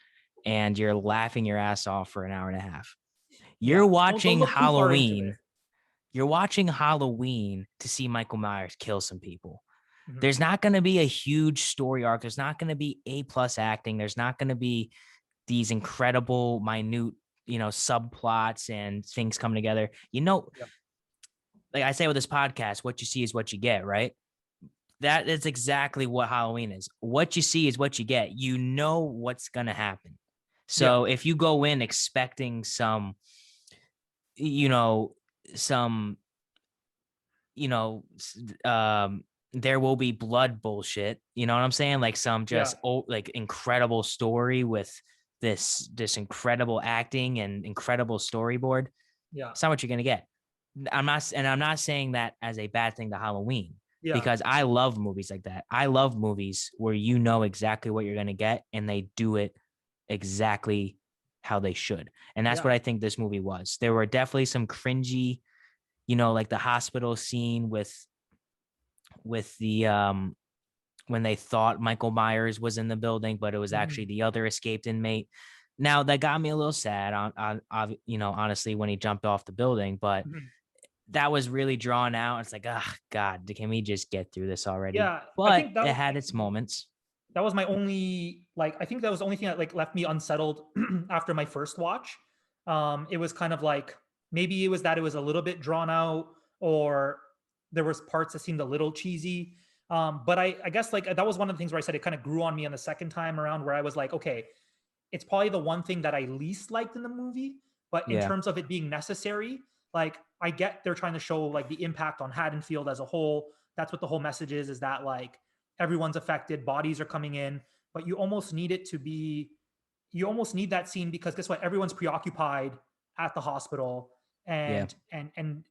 and you're laughing your ass off for an hour and a half. You're Yeah. Don't watching look too far into it. Halloween. You're watching Halloween to see Michael Myers kill some people. Mhm. There's not going to be a huge story arc. There's not going to be A+ acting. There's not going to be these incredible, minute, subplots and things coming together. Yeah. Like I say with this podcast, what you see is what you get, right? That is exactly what Halloween is. What you see is what you get. You know what's going to happen. Yeah. So if you go in expecting you know, some, you know, there will be blood bullshit. You know what I'm saying? Like some Yeah. just like incredible story with this incredible acting and incredible storyboard. Yeah. It's not what you're gonna get. I'm not saying that as a bad thing to Halloween, Yeah. because I love movies like that. I love movies where you know exactly what you're gonna get and they do it exactly how they should. And that's Yeah. what I think this movie was. There were definitely some cringy, like the hospital scene with the when they thought Michael Myers was in the building, but it was actually Mhm. the other escaped inmate. Now that got me a little sad honestly, when he jumped off the building, but Mhm. that was really drawn out. It's like, oh God, can we just get through this already? Yeah. I But think it had its moments. that was my only, like, I think that was the only thing that like left me unsettled after my first watch. It was kind of like, maybe it was that it was a little bit drawn out, or there was parts that seemed a little cheesy. But I guess like that was one of the things where I said it kind of grew on me on the second time around, where I was like, okay, it's probably the one thing that I least liked in the movie. But in Yeah. terms of it being necessary, like I get they're trying to show like the impact on Haddonfield as a whole. That's what the whole message is that like everyone's affected, bodies are coming in, but you almost need it to be, you almost need that scene because guess what? Everyone's preoccupied at the hospital Yeah. and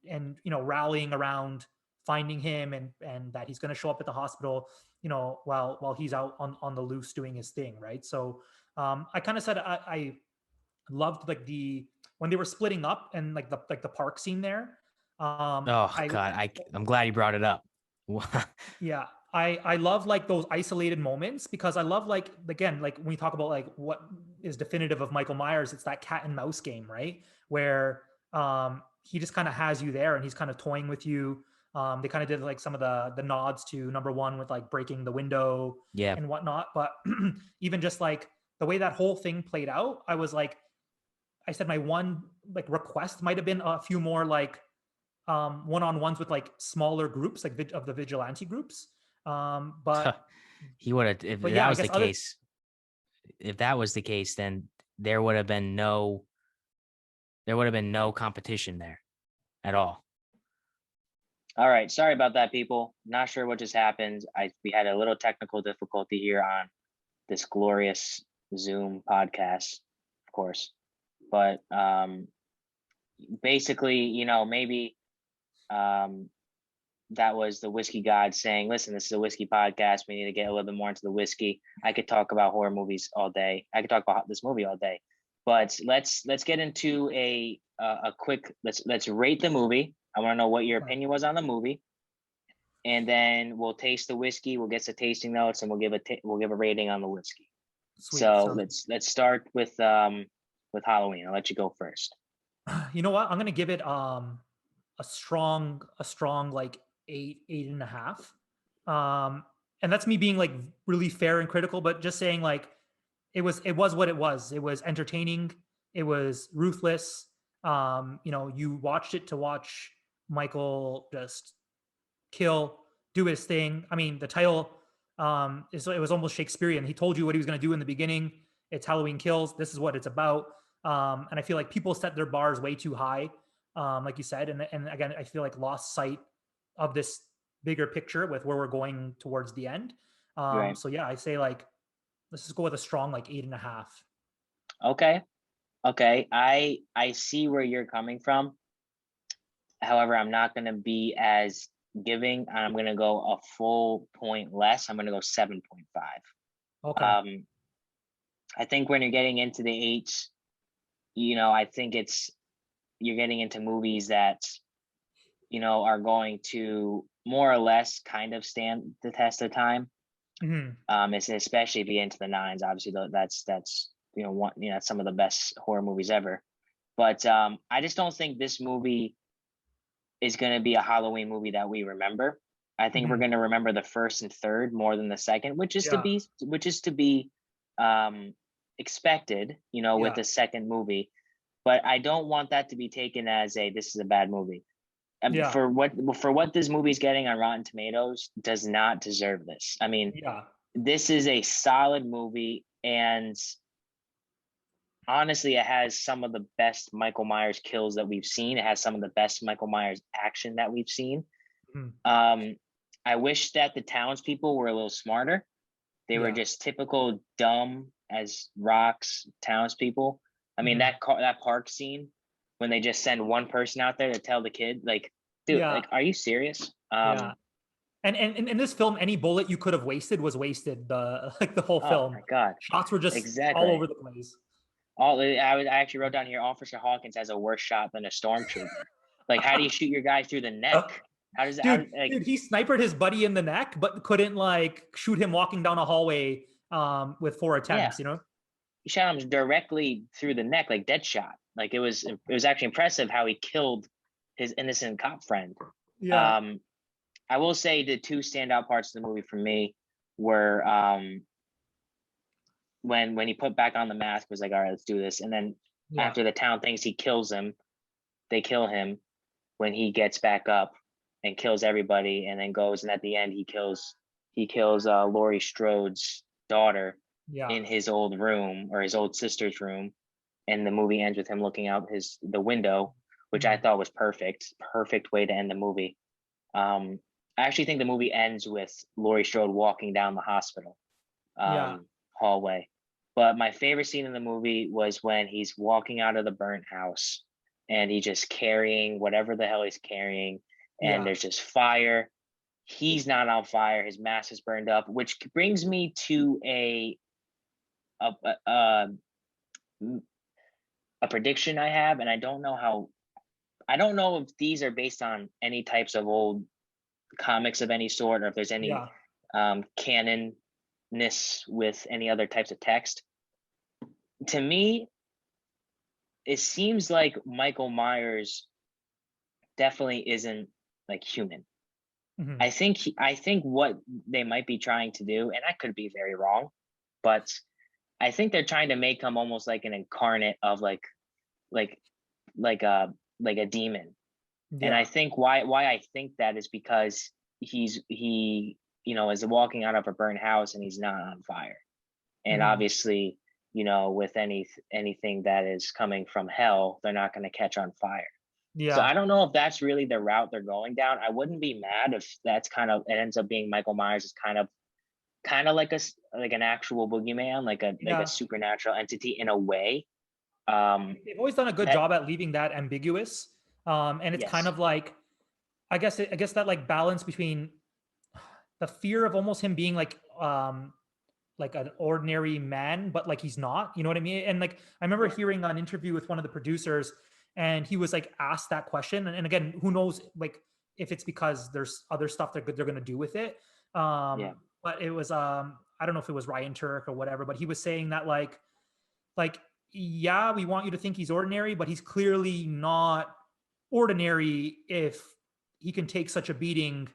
rallying around finding him and that he's going to show up at the hospital, while he's out on the loose doing his thing, right? So I kind of said I loved like when they were splitting up and like the park scene there. Oh I God, I'm glad you brought it up. Yeah, I love like those isolated moments because I love like again like when we talk about like what is definitive of Michael Myers, it's that cat and mouse game, right? Where he just kind of has you there and he's kind of toying with you. They kind of did like some of the nods to number one with like breaking the window Yeah. and whatnot, but even just like the way that whole thing played out, I was like, I said my one like request might have been a few more like one-on-ones with like smaller groups like of the vigilante groups. But He would have, if but that yeah, I was guess the other case, if that was the case, then there would have been no competition there at all. All right, sorry about that, people. Not sure what just happened. We had a little technical difficulty here on this glorious Zoom podcast, of course. But basically, maybe that was the whiskey god saying, listen, this is a whiskey podcast. We need to get a little bit more into the whiskey. I could talk about horror movies all day. I could talk about this movie all day. But let's get into a quick, let's rate the movie. I want to know what your opinion was on the movie. And then we'll taste the whiskey. We'll get some tasting notes, and we'll give a rating on the whiskey. Sweet. So let's start with Halloween. I'll let you go first. You know what? I'm gonna give it a strong like 8.5. And that's me being like really fair and critical, but just saying like it was what it was. It was entertaining. It was ruthless. You watched it to watch Michael just kill, do his thing. I mean, the title it was almost Shakespearean. He told you what he was going to do in the beginning. It's Halloween Kills. This is what it's about. And I feel like people set their bars way too high, like you said. And again, I feel like lost sight of this bigger picture with where we're going towards the end. Right. So yeah, I say like, let's just go with a strong like 8.5. Okay. I see where you're coming from. However, I'm not going to be as giving. I'm going to go a full point less. I'm going to go 7.5. Okay. I think when you're getting into the 8s, I think you're getting into movies that, are going to more or less kind of stand the test of time. Mm-hmm. Especially if you get into the 9s, obviously that's some of the best horror movies ever. But I just don't think this movie is going to be a Halloween movie that we remember. I think we're going to remember the first and third more than the second, which is to be expected, with the second movie. But I don't want that to be taken as this is a bad movie. For what this movie's getting on Rotten Tomatoes does not deserve this. I mean, this is a solid movie, and honestly, it has some of the best Michael Myers kills that we've seen. It has some of the best Michael Myers action that we've seen. I wish that the townspeople were a little smarter. They were just typical dumb as rocks townspeople. I mean, that park scene when they just send one person out there to tell the kid, like, dude, like, are you serious? And in this film, any bullet you could have wasted was wasted. The whole film. Oh my God. Shots were just all over the place. I actually wrote down here, Officer Hawkins has a worse shot than a stormtrooper. Like, how do you shoot your guy through the neck? How does that? Dude, he sniped his buddy in the neck, but couldn't like shoot him walking down a hallway with 4 attempts. He shot him directly through the neck, like Deadshot. Like it was actually impressive how he killed his innocent cop friend. I will say the 2 standout parts of the movie for me were when he put back on the mask, was like, all right, let's do this. And then after the town thinks he kills him, they kill him when he gets back up and kills everybody, and then goes, and at the end he kills Laurie Strode's daughter in his old room, or his old sister's room. And the movie ends with him looking out the window, which I thought was perfect way to end the movie. I actually think the movie ends with Laurie Strode walking down the hospital hallway. But my favorite scene in the movie was when he's walking out of the burnt house and he's just carrying whatever the hell he's carrying, and there's just fire. He's not on fire. His mask is burned up, which brings me to a prediction I have, and I don't know if these are based on any types of old comics of any sort, or if there's any canonness with any other types of text. To me, it seems like Michael Myers definitely isn't like human. I think what they might be trying to do, and I could be very wrong, but I think they're trying to make him almost like an incarnate of like a demon. And I think why I think that is because he is walking out of a burnt house and he's not on fire. And obviously, with anything that is coming from hell, they're not going to catch on fire. So I don't know if that's really the route they're going down. I wouldn't be mad if that's it ends up being Michael Myers is kind of like an actual boogeyman, like a supernatural entity in a way. They've always done a good job at leaving that ambiguous. And it's kind of like, I guess that like balance between the fear of almost him being like an ordinary man, but like he's not, you know what I mean? And like I remember hearing an interview with one of the producers, and he was like asked that question. And again, who knows like if it's because there's other stuff they're gonna do with it. Yeah. But it was I don't know if it was Ryan Turk or whatever, but he was saying that like yeah, we want you to think he's ordinary, but he's clearly not ordinary if he can take such a beating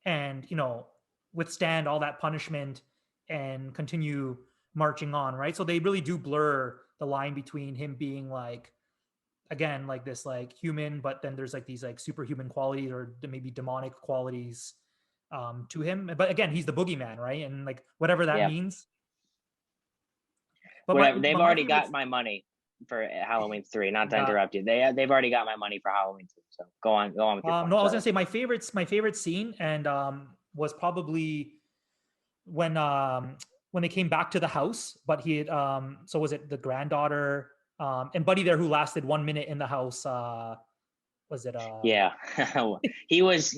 and, you know, withstand all that punishment and continue marching on, right? So they really do blur the line between him being like, again, like this like human, but then there's like these like superhuman qualities or maybe demonic qualities to him. But again, he's the boogeyman, right? And like whatever that Yeah. means. But Whatever. They've my already favorite- got my money for Halloween 3. Not to Yeah. interrupt you. They've already got my money for Halloween 2. So go on with your point. no, I was Sorry. gonna say my favorite scene and was probably when they came back to the house, but he had so was it the granddaughter and Buddy there who lasted 1 minute in the house, was it Yeah. he was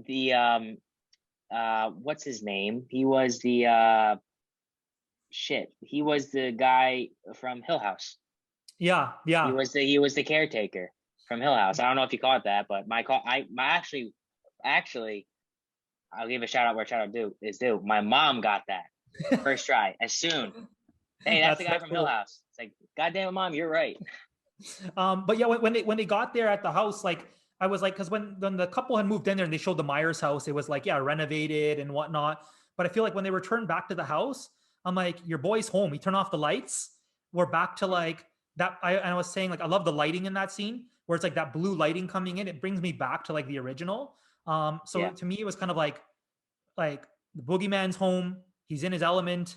the what's his name? He was the he was the guy from Hill House. yeah He was the caretaker from Hill House. I don't know if you caught that, but actually I'll give a shout out where shout out is due. My mom got that first try as soon. Hey, that's the guy from Hill House. It's like, goddamn, Mom, you're right. But yeah, when they got there at the house, like I was like, because when the couple had moved in there and they showed the Myers house, it was like, yeah, renovated and whatnot. But I feel like when they returned back to the house, I'm like, your boy's home. He turned off the lights. We're back to like that. I was saying like I love the lighting in that scene where it's like that blue lighting coming in. It brings me back to like the original. So Yeah. to me, it was kind of like the boogeyman's home. He's in his element.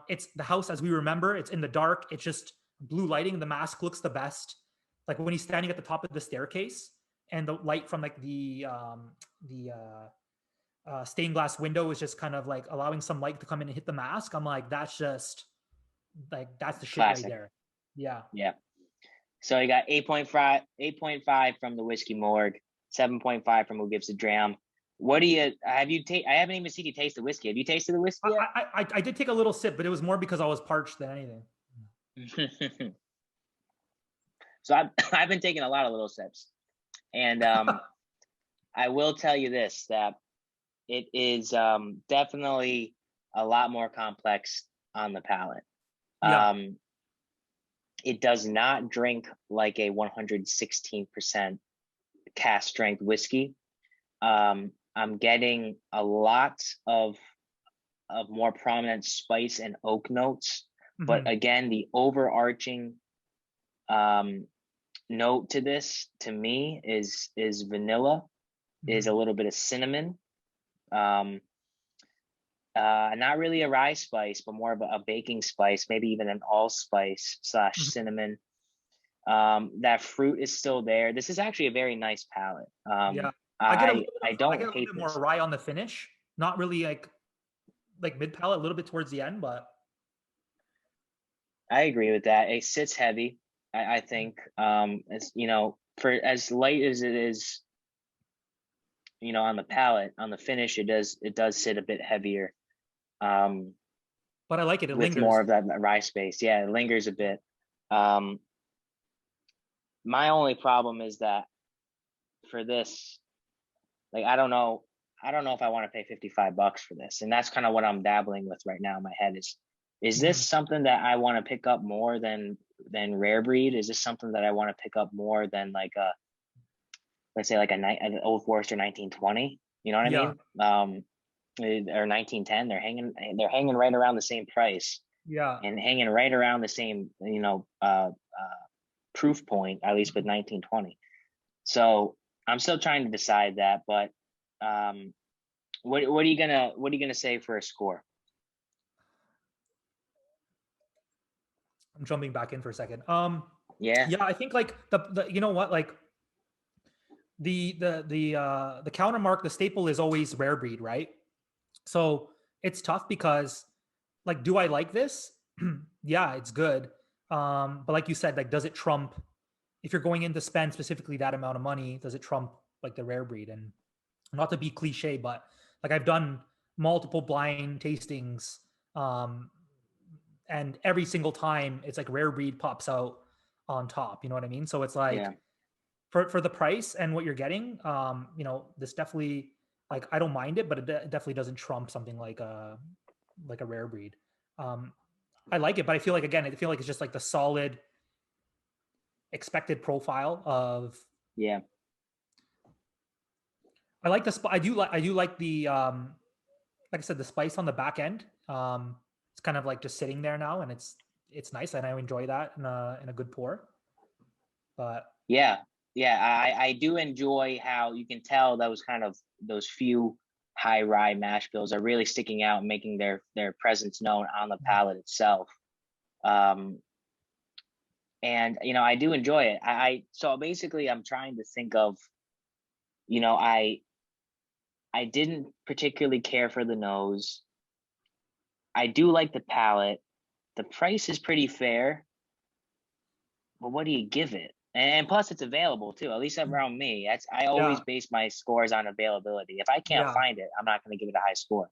It's the house as we remember. It's in the dark. It's just blue lighting. The mask looks the best. Like when he's standing at the top of the staircase and the light from like the stained glass window is just kind of like allowing some light to come in and hit the mask. I'm like, that's just like, that's the shit Classic. right there. Yeah. Yeah. So you got 8.5 from the Whiskey Morgue, 7.5 from Who Gives a Dram. What do you I haven't even seen you taste the whiskey. Have you tasted the whiskey yet? I did take a little sip, but it was more because I was parched than anything. So I've been taking a lot of little sips, and I will tell you this, that it is definitely a lot more complex on the palate. Yeah. It does not drink like a 116% cask strength whiskey. I'm getting a lot of more prominent spice and oak notes, but again, the overarching note to this, to me, is vanilla, is a little bit of cinnamon, not really a rye spice, but more of a baking spice, maybe even an allspice / cinnamon. That fruit is still there. This is actually a very nice palate. Yeah. I don't get a little hate bit more this. rye on the finish. Not really like mid palate, a little bit towards the end, but I agree with that. It sits heavy. I think it's, you know, for as light as it is, you know, on the palate, on the finish, it does sit a bit heavier. but I like it. It with lingers. more of that rye space. Yeah, it lingers a bit. My only problem is that for this, like, I don't know if I want to pay $55 for this. And that's kind of what I'm dabbling with right now in my head is this something that I want to pick up more than Rare Breed? Is this something that I want to pick up more than like let's say like an Old Forester 1920? You know what I mean? Or 1910. They're hanging right around the same price. Yeah. And hanging right around the same, you know, proof point, at least with 1920. So I'm still trying to decide that, but what are you gonna say for a score? I'm jumping back in for a second. Yeah, I think like the you know what, like the countermark, the staple is always Rare Breed, right? So it's tough because like, do I like this? Yeah, it's good. But like you said, like, does it trump, if you're going in to spend specifically that amount of money, does it trump like the rare breed. And not to be cliche, but like I've done multiple blind tastings, and every single time it's like rare breed pops out on top. You know what I mean? So it's like Yeah. for the price and what you're getting, this definitely, like, I don't mind it, but it definitely doesn't trump something like a rare breed. I like it, but I feel like, again, I feel like it's just like the solid expected profile of. Yeah. I like the I do like the like I said, the spice on the back end. It's kind of like just sitting there now, and it's nice, and I enjoy that in a good pour. But Yeah. Yeah. I do enjoy how you can tell those few high rye mash bills are really sticking out and making their presence known on the palate itself. And I do enjoy it. So basically I'm trying to think of, I didn't particularly care for the nose. I do like the palate. The price is pretty fair. But what do you give it? And plus it's available too, at least around me. I always yeah, base my scores on availability. If I can't yeah, find it, I'm not going to give it a high score.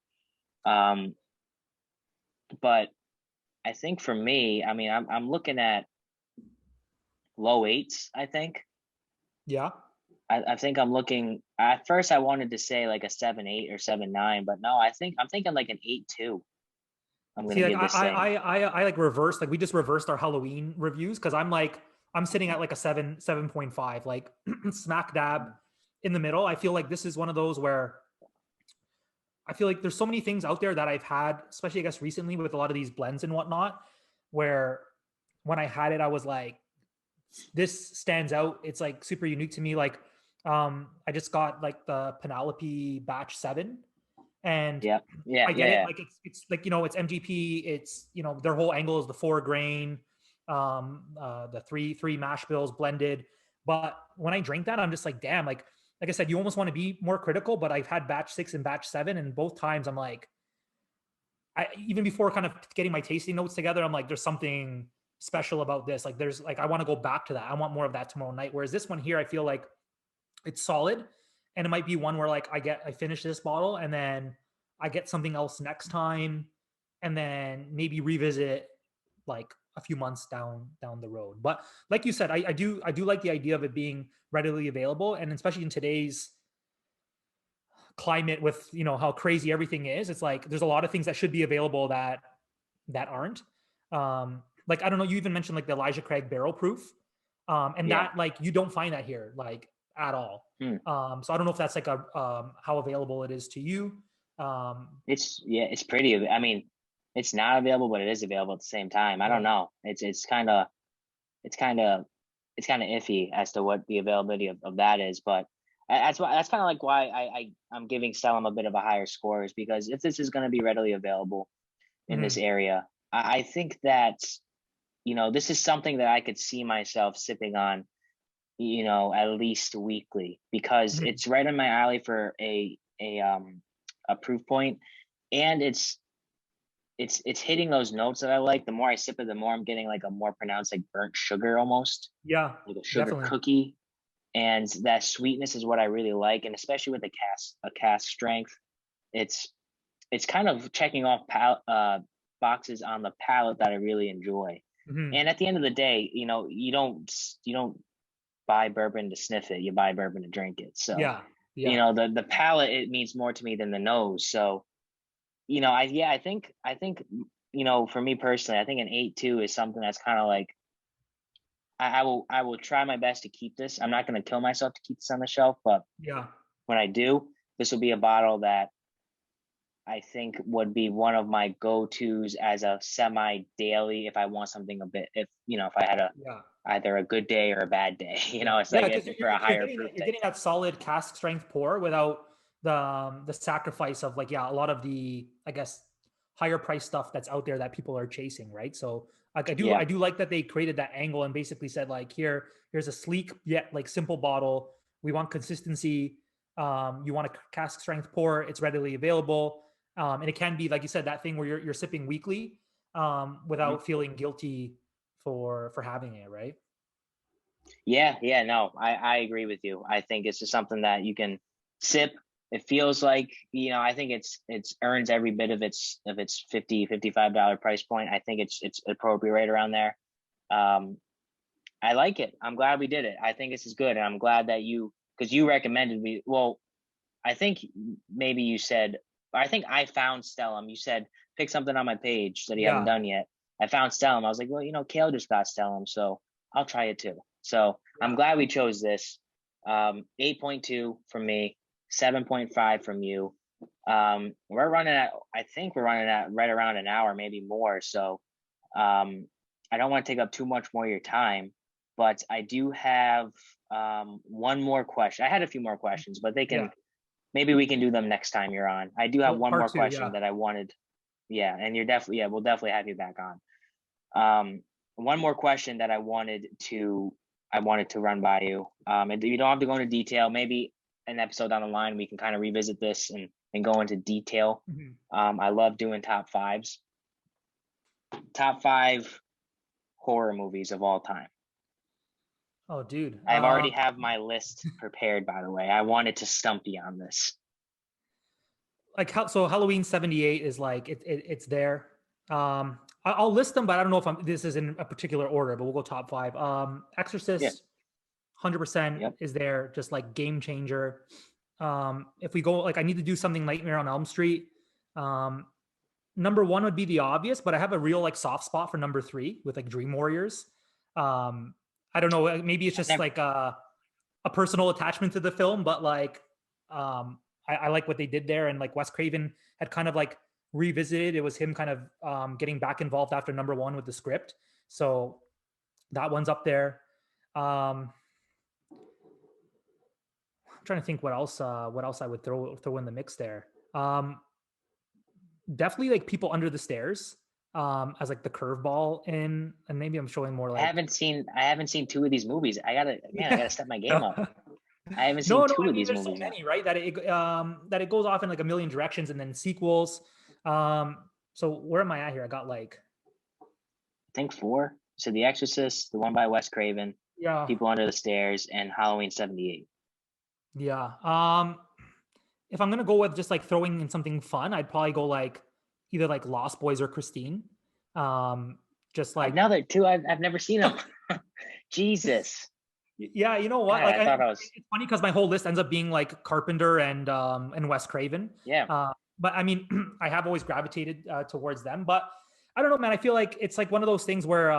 Um, but I think for me, I mean, I'm looking at low eights, I think. yeah. I think I'm looking at first I wanted to say like a 7.8 or 7.9, but no, I'm thinking like an 8.2. I'm See, gonna like give this thing. I like reversed, like we just reversed our Halloween reviews, because I'm sitting at like a 7.5, like smack dab in the middle. I feel like this is one of those where I feel like there's so many things out there that I've had, especially I guess recently with a lot of these blends and whatnot, where when I had it, I was like, this stands out. It's like super unique to me. Like, I just got like the Penelope batch 7, and Yeah, yeah, I get it. yeah, Like it's like, it's MGP. It's, their whole angle is the 4 grain, the three mash bills blended. But when I drink that, I'm just like, damn, like I said, you almost want to be more critical, but I've had batch 6 and batch 7, and both times I'm like, even before kind of getting my tasting notes together, I'm like, there's something special about this. Like there's like, I want to go back to that. I want more of that tomorrow night. Whereas this one here, I feel like it's solid, and it might be one where like I finish this bottle and then I get something else next time, and then maybe revisit like a few months down the road. But like you said, I do like the idea of it being readily available, and especially in today's climate with how crazy everything is. It's like there's a lot of things that should be available that aren't. Like, I don't know, you even mentioned like the Elijah Craig barrel proof, and yeah. that, like, you don't find that here like at all. Hmm. So I don't know if that's like a how available it is to you. It's pretty. I mean, it's not available, but it is available at the same time. I Yeah. don't know. It's kind of iffy as to what the availability of that is, but that's kind of like why I'm giving Stellum a bit of a higher score, is because if this is going to be readily available in this Mhm. area, I think that this is something that I could see myself sipping on, at least weekly, because Mhm. it's right in my alley for a proof point, and it's hitting those notes that I like. The more I sip it, the more I'm getting like a more pronounced like burnt sugar, almost Yeah, like a sugar definitely. cookie, and that sweetness is what I really like. And especially with a cask strength, it's kind of checking off boxes on the palate that I really enjoy. Mhm. And at the end of the day, you don't buy bourbon to sniff it. You buy bourbon to drink it. So, Yeah, yeah. the palate, it means more to me than the nose. So, I think for me personally, I think an 8.2 is something that's kind of like, I will try my best to keep this. I'm not going to kill myself to keep this on the shelf, but Yeah. when I do, this will be a bottle that I think would be one of my go-tos as a semi-daily if I want something a bit, if I had Yeah. either a good day or a bad day. Yeah, It's yeah, like because for a higher proof you're day. getting that solid cask strength pour without the sacrifice of, like, yeah, a lot of the, I guess, higher price stuff that's out there that people are chasing, right? So like I Yeah. do like that they created that angle and basically said, like, here's a sleek yet like simple bottle. We want consistency. You want a cask strength pour, it's readily available. And it can be, like you said, that thing where you're sipping weekly, Mhm. without feeling guilty for having it, right? Yeah, no, I agree with you. I think it's just something that you can sip. It feels like, I think it's earns every bit of its $55 price point. I think it's appropriate right around there. I like it. I'm glad we did it. I think this is good. And I'm glad that because you recommended me. Well, I think maybe you said, I think I found Stellum. You said, pick something on my page that you haven't done yet. I found Stellum. I was like, well, Kale just got Stellum, so I'll try it too. So I'm glad we chose this. 8.2 from me, 7.5 from you. I think we're running at right around an hour, maybe more. So I don't want to take up too much more of your time, but I do have one more question. I had a few more questions, but maybe we can do them next time you're on. I do have one more question that I wanted. Yeah. And we'll definitely have you back on. One more question that I wanted to run by you. And you don't have to go into detail. Maybe an episode down the line, we can kind of revisit this and go into detail. I love doing top fives. Top 5 horror movies of all time. Oh, dude. I've already have my list prepared, by the way. I wanted to stump you on this. So Halloween 78 is like, it's there. I'll list them, but I don't know if this is in a particular order, but we'll go top 5. Exorcist, 100% is there, just like game changer. If we go, like, I need to do something Nightmare on Elm Street. Number 1 would be the obvious, but I have a real like soft spot for number 3 with like Dream Warriors. I don't know, maybe it's just like a personal attachment to the film, but like I like what they did there. And like Wes Craven had kind of like revisited. It was him kind of getting back involved after number 1 with the script. So that one's up there. I'm trying to think what else I would throw in the mix there. Definitely like People Under the Stairs as like the curveball and maybe I'm showing more like I haven't seen 2 of these movies. I gotta step my game up. I haven't seen two of these there's movies. So many, right? That it goes off in like a million directions and then sequels. So where am I at here? I got like, I think 4. So The Exorcist, the one by Wes Craven, People Under the Stairs, and Halloween 78. Yeah. If I'm gonna go with just like throwing in something fun, I'd probably go like either like Lost Boys or Christine. Just like another 2. I've never seen them. Jesus. Yeah, you know what? God, like it's funny because my whole list ends up being like Carpenter and Wes Craven. Yeah. But I mean, I have always gravitated towards them. But I don't know, man. I feel like it's like one of those things where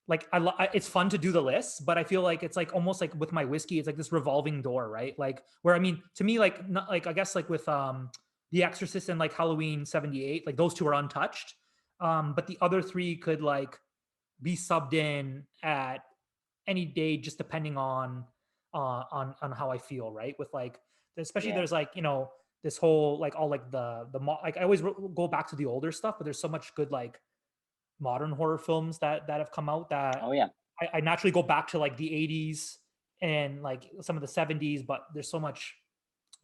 like it's fun to do the list, but I feel like it's like almost like with my whiskey, it's like this revolving door, right? Like where I mean, to me, like not like I guess like with The Exorcist and like Halloween 78, like those 2 are untouched. But the other 3 could like be subbed in at any day, just depending on how I feel, right? With like, especially there's like, this whole like all like like I always go back to the older stuff, but there's so much good like modern horror films that have come out that I naturally go back to like the 80s and like some of the 70s, but there's so much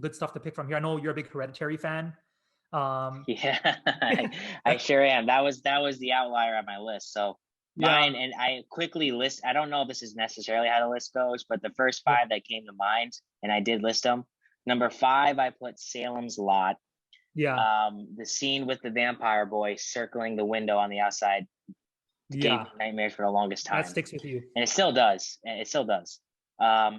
good stuff to pick from here. I know you're a big Hereditary fan. Yeah, I sure am. That was the outlier on my list. So mine, and I quickly list, I don't know if this is necessarily how the list goes, but the first 5 that came to mind, and I did list them. Number 5, I put Salem's Lot. The scene with the vampire boy circling the window on the outside gave me nightmares for the longest time. That sticks with you. And it still does.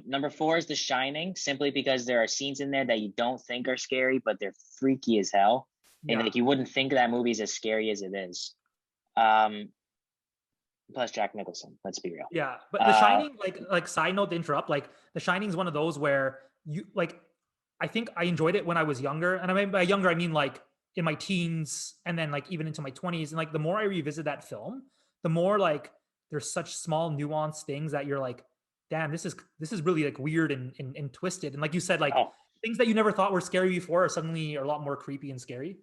Number 4 is The Shining, simply because there are scenes in there that you don't think are scary, but they're freaky as hell. And like you wouldn't think that movie is as scary as it is. Plus Jack Nicholson, let's be real. Yeah, but The Shining, like side note to interrupt, like The Shining is one of those where you like, I think I enjoyed it when I was younger, and I mean by younger I mean like in my teens, and then like even into my 20s, and like the more I revisit that film, the more like there's such small nuanced things that you're like, damn, this is really like weird and twisted, and like you said, like things that you never thought were scary before are suddenly a lot more creepy and scary.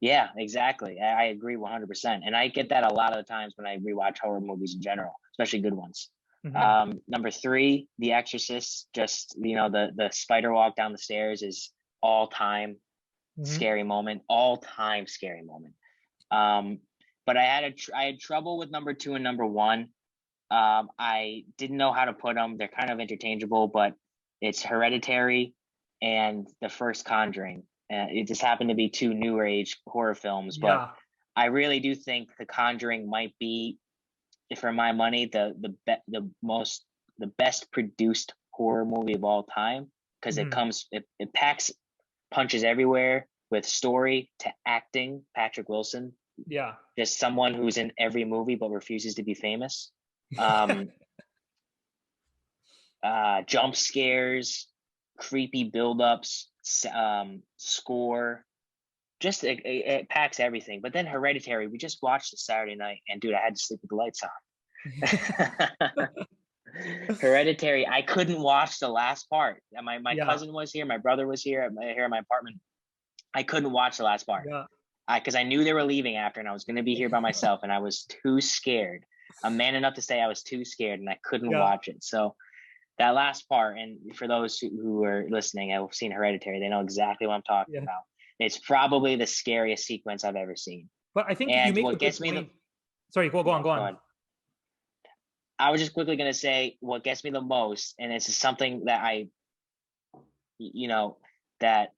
Yeah, exactly. I agree 100%. And I get that a lot of the times when I rewatch horror movies in general, especially good ones. Number 3, The Exorcist, just, the spider walk down the stairs is all-time scary moment, all-time scary moment. But I had trouble with number 2 and number 1. I didn't know how to put them. They're kind of interchangeable, but it's Hereditary and the first Conjuring. It just happened to be two newer age horror films, but Yeah. I really do think The Conjuring might be, for my money, the best produced horror movie of all time, because it packs punches everywhere, with story to acting. Patrick Wilson, Yeah. just someone who's in every movie but refuses to be famous. Jump scares, creepy buildups, score. Just it packs everything. But then Hereditary, we just watched it Saturday night, and dude, I had to sleep with the lights on. Hereditary, I couldn't watch the last part. My cousin was here, my brother was here at my apartment. I couldn't watch the last part. Yeah. Because I knew they were leaving after, and I was going to be here by myself, and I was too scared. I'm man enough to say I was too scared, and I couldn't watch it. So that last part, and for those who are listening, have seen Hereditary, they know exactly what I'm talking about. It's probably the scariest sequence I've ever seen. But I think and you make what a gets good me point. Sorry, go on. Go on. I was just quickly going to say what gets me the most, and this is something that that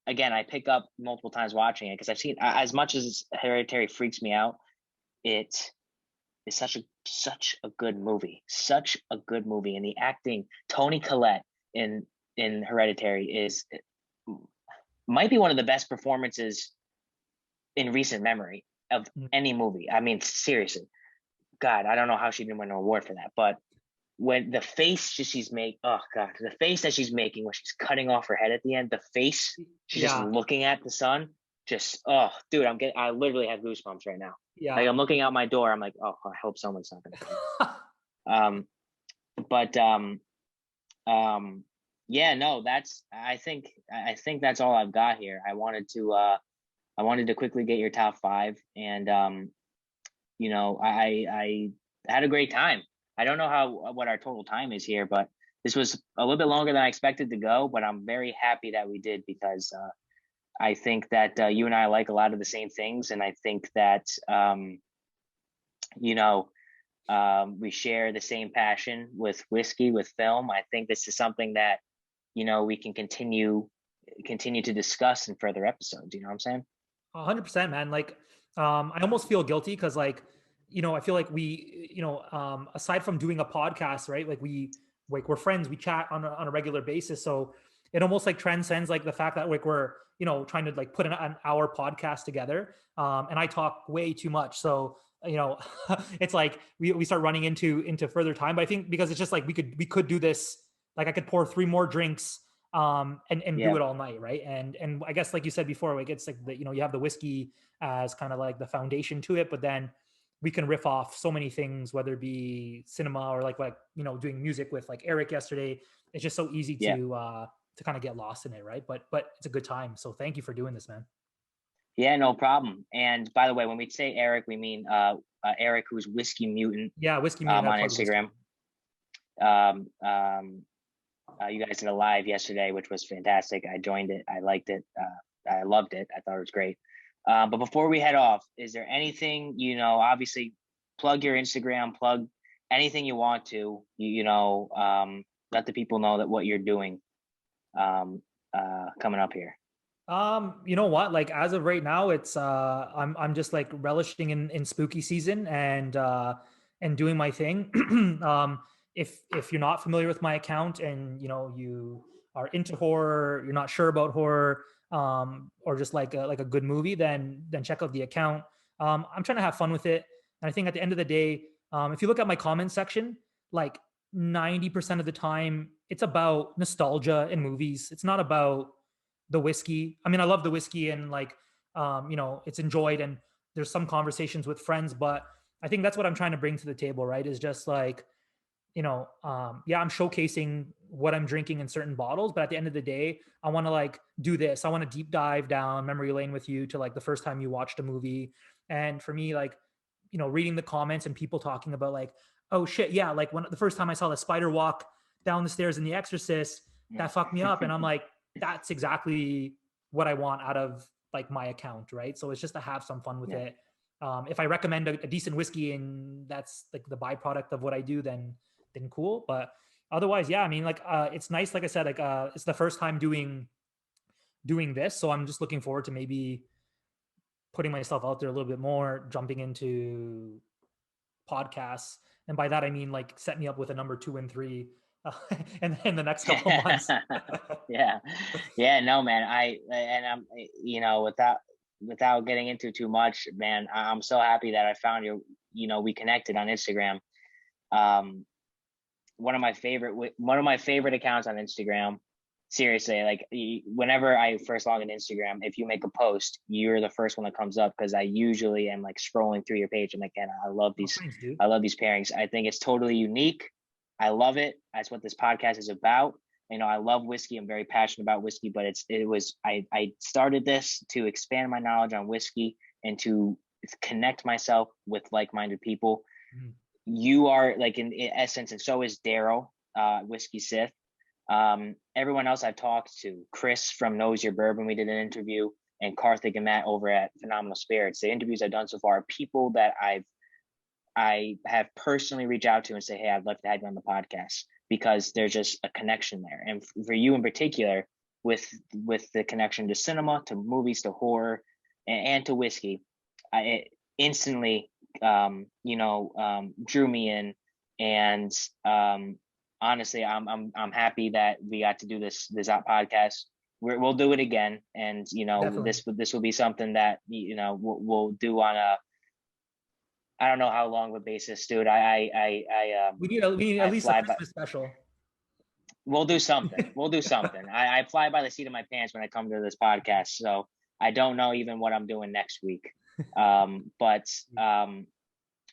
again, I pick up multiple times watching it, because I've seen, as much as Hereditary freaks me out, it is such a good movie, and the acting, Toni Collette in Hereditary might be one of the best performances in recent memory of any movie. I mean, seriously, God, I don't know how she didn't win an award for that, but when the face she's making, oh God, the face that she's making when she's cutting off her head at the end, the face she's just looking at the sun, just, oh dude, I literally have goosebumps right now. Yeah. Like, I'm looking out my door, I'm like, oh, I hope someone's not gonna come. Yeah, no, I think that's all I've got here. I wanted to quickly get your top 5, and I had a great time. I don't know what our total time is here, but this was a little bit longer than I expected to go, but I'm very happy that we did, because I think that you and I like a lot of the same things, and I think that we share the same passion with whiskey, with film. I think this is something that we can continue to discuss in further episodes. You know what I'm saying? 100%, man. Like, I almost feel guilty because, like, I feel like we, aside from doing a podcast, right? Like we're friends, we chat on a regular basis. So it almost like transcends like the fact that like we're, trying to like put an hour podcast together. And I talk way too much. So, it's like we start running into further time. But I think because it's just like we could do this, like I could pour 3 more drinks and do it all night, right? And I guess like you said before, like it's like you have the whiskey as kind of like the foundation to it, but then we can riff off so many things, whether it be cinema or like doing music with like Eric yesterday. It's just so easy to kind of get lost in it, right? But it's a good time. So thank you for doing this, man. Yeah, no problem. And by the way, when we say Eric, we mean Eric, who's Whiskey Mutant. Yeah, Whiskey Mutant on Instagram. You guys did a live yesterday, which was fantastic. I joined it. I liked it. I loved it. I thought it was great. But before we head off, is there anything, obviously plug your Instagram, plug anything you want to, let the people know that what you're doing coming up here. You know what? Like as of right now, it's I'm just like relishing in spooky season and doing my thing. If you're not familiar with my account and you are into horror, you're not sure about horror, or just like a good movie, then check out the account. I'm trying to have fun with it, and I think at the end of the day, if you look at my comment section, like 90% of the time, it's about nostalgia in movies. It's not about the whiskey. I mean, I love the whiskey and like, it's enjoyed and there's some conversations with friends, but I think that's what I'm trying to bring to the table, right? Is just like, I'm showcasing what I'm drinking in certain bottles, but at the end of the day, I want to like do this. I want to deep dive down memory lane with you to like the first time you watched a movie. And for me, like, reading the comments and people talking about like, oh shit. Yeah. Like when the first time I saw the spider walk down the stairs in The Exorcist, that fucked me up. And I'm like, that's exactly what I want out of like my account. Right. So it's just to have some fun with it. If I recommend a decent whiskey and that's like the byproduct of what I do, then cool. But otherwise, yeah, I mean, like it's nice. Like I said, like it's the first time doing this, so I'm just looking forward to maybe putting myself out there a little bit more, jumping into podcasts, and by that I mean like set me up with a number 2 and 3 and in the next couple of months. Yeah, no, man. I'm, you know, without getting into too much, man, I'm so happy that I found you. You know, we connected on Instagram. One of my favorite accounts on Instagram. Seriously, like whenever I first log in Instagram, if you make a post, you're the first one that comes up because I usually am like scrolling through your page. I'm like, and I love these, Thanks, dude. I love these pairings. I think it's totally unique. I love it. That's what this podcast is about. You know, I love whiskey. I'm very passionate about whiskey, but I started this to expand my knowledge on whiskey and to connect myself with like-minded people. Mhm. You are like in essence, and so is Daryl, Whiskey Sith. Everyone else I've talked to, Chris from Knows Your Bourbon, we did an interview, and Karthik and Matt over at Phenomenal Spirits. The interviews I've done so far are people that I have personally reached out to and say, hey, I'd love to have you on the podcast, because there's just a connection there. And for you in particular, with the connection to cinema, to movies, to horror, and to whiskey, it instantly drew me in. And honestly, I'm happy that we got to do this podcast. We'll do it again, and Definitely. this will be something that we'll do on a, I don't know how long of a basis, dude. We need at least a Christmas special. We'll do something. I fly by the seat of my pants when I come to this podcast, so I don't know even what I'm doing next week. But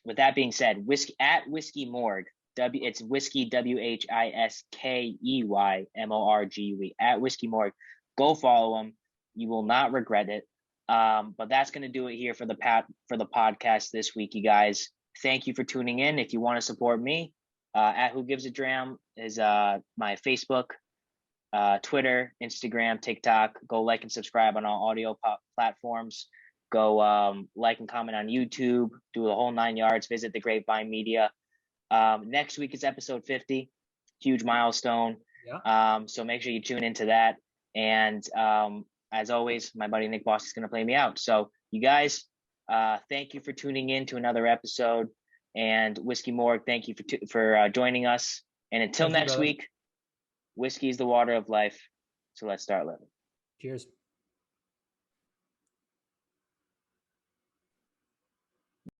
with that being said, Whiskey Morgue. It's Whiskey WhiskeyMorgue at Whiskey Morgue. Go follow them. You will not regret it. But that's going to do it here for the podcast this week, you guys. Thank you for tuning in. If you want to support me, at Who Gives a Dram is my Facebook, Twitter, Instagram, TikTok. Go like and subscribe on all audio platforms. Go like and comment on YouTube. Do the whole 9 yards. Visit the Grapevine Media. Next week is episode 50, huge milestone. Yeah. So make sure you tune into that. And as always, my buddy Nick Boss is going to play me out. So you guys, thank you for tuning in to another episode. And Whiskey Morgue, thank you for joining us. And until next week, whiskey is the water of life. So let's start living. Cheers.